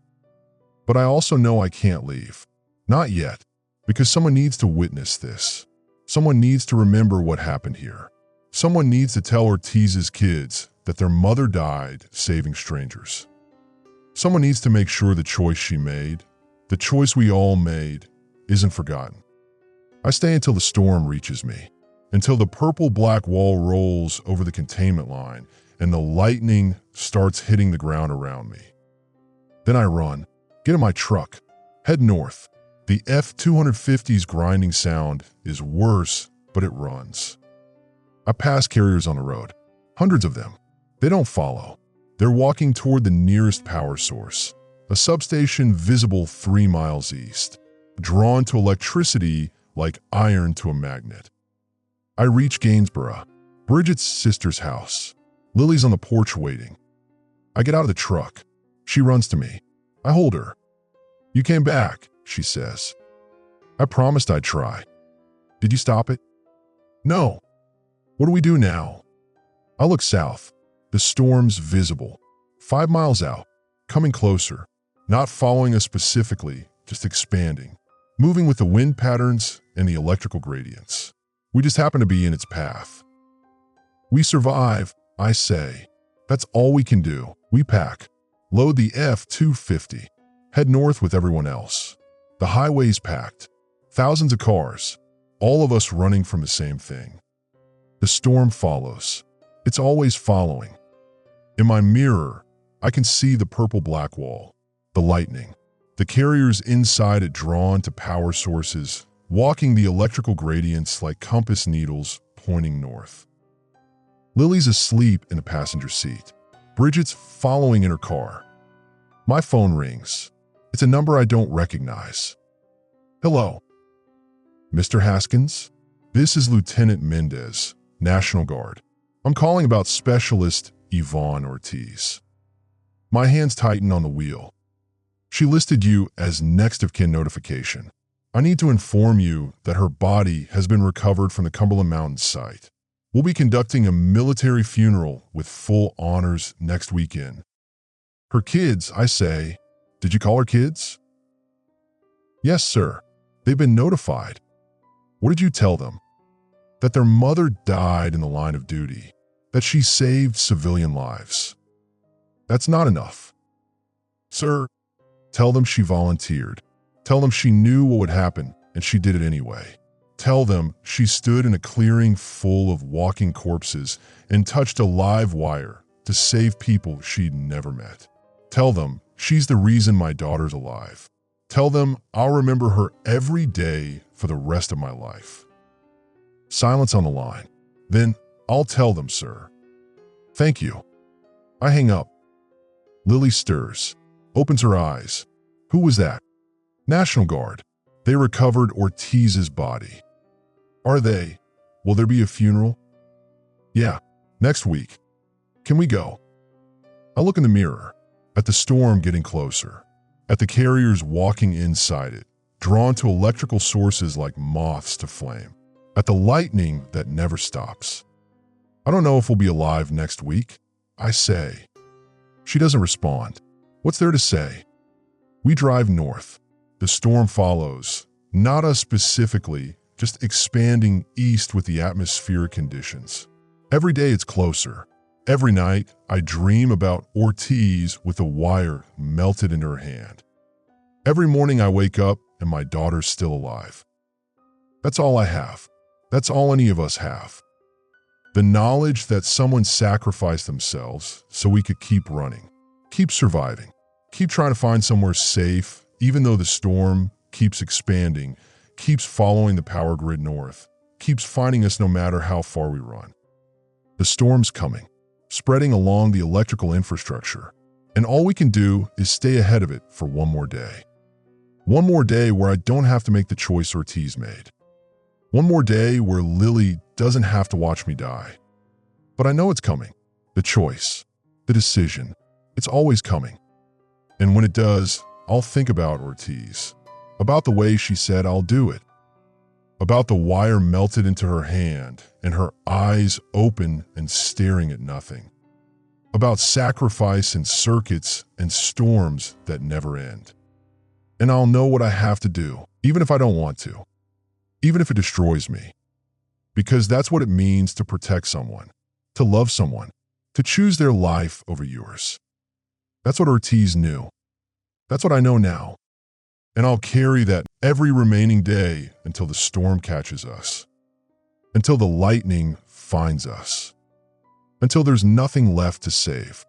[SPEAKER 1] But I also know I can't leave. Not yet. Because someone needs to witness this. Someone needs to remember what happened here. Someone needs to tell Ortiz's kids that their mother died saving strangers. Someone needs to make sure the choice she made, the choice we all made, isn't forgotten. I stay until the storm reaches me, until the purple-black wall rolls over the containment line and the lightning starts hitting the ground around me. Then I run, get in my truck, head north. The F-250's grinding sound is worse, but it runs. I pass carriers on the road. Hundreds of them. They don't follow. They're walking toward the nearest power source, a substation visible 3 miles east, drawn to electricity like iron to a magnet. I reach Gainsborough, Bridget's sister's house. Lily's on the porch waiting. I get out of the truck. She runs to me. I hold her. "You came back," she says. "I promised I'd try." "Did you stop it?" "No." "What do we do now?" I look south. The storm's visible. 5 miles out, coming closer, not following us specifically, just expanding, moving with the wind patterns and the electrical gradients. We just happen to be in its path. We survive, I say. That's all we can do. We pack, load the F-250, head north with everyone else. The highway's packed. Thousands of cars, all of us running from the same thing. The storm follows. It's always following. In my mirror, I can see the purple-black wall, the lightning, the carriers inside it drawn to power sources, walking the electrical gradients like compass needles pointing north. Lily's asleep in the passenger seat. Bridget's following in her car. My phone rings. It's a number I don't recognize. "Hello." "Mr. Haskins? This is Lieutenant Mendez, National Guard. I'm calling about Specialist Yvonne Ortiz." My hands tighten on the wheel. "She listed you as next of kin notification. I need to inform you that her body has been recovered from the Cumberland Mountains site. We'll be conducting a military funeral with full honors next weekend." "Her kids," I say. "Did you call her kids?" "Yes, sir. They've been notified." "What did you tell them?" "That their mother died in the line of duty, that she saved civilian lives." "That's not enough." "Sir, tell them she volunteered. Tell them she knew what would happen and she did it anyway. Tell them she stood in a clearing full of walking corpses and touched a live wire to save people she'd never met. Tell them she's the reason my daughter's alive. Tell them I'll remember her every day for the rest of my life." Silence on the line. "Then I'll tell them, sir." "Thank you." I hang up. Lily stirs, opens her eyes. "Who was that?" "National Guard. They recovered Ortiz's body." "Are they? Will there be a funeral?" "Yeah, next week. Can we go?" I look in the mirror, at the storm getting closer, at the carriers walking inside it, drawn to electrical sources like moths to flame, at the lightning that never stops. "I don't know if we'll be alive next week," I say. She doesn't respond. What's there to say? We drive north. The storm follows, not us specifically, just expanding east with the atmospheric conditions. Every day it's closer. Every night I dream about Ortiz with a wire melted in her hand. Every morning I wake up and my daughter's still alive. That's all I have. That's all any of us have. The knowledge that someone sacrificed themselves so we could keep running, keep surviving, keep trying to find somewhere safe, even though the storm keeps expanding, keeps following the power grid north, keeps finding us no matter how far we run. The storm's coming, spreading along the electrical infrastructure, and all we can do is stay ahead of it for one more day. One more day where I don't have to make the choice Ortiz made. One more day where Lily doesn't have to watch me die. But I know it's coming. The choice, the decision, it's always coming. And when it does, I'll think about Ortiz, about the way she said I'll do it, about the wire melted into her hand and her eyes open and staring at nothing, about sacrifice and circuits and storms that never end. And I'll know what I have to do, even if I don't want to, even if it destroys me. Because that's what it means to protect someone, to love someone, to choose their life over yours. That's what Ortiz knew. That's what I know now. And I'll carry that every remaining day until the storm catches us, until the lightning finds us, until there's nothing left to save.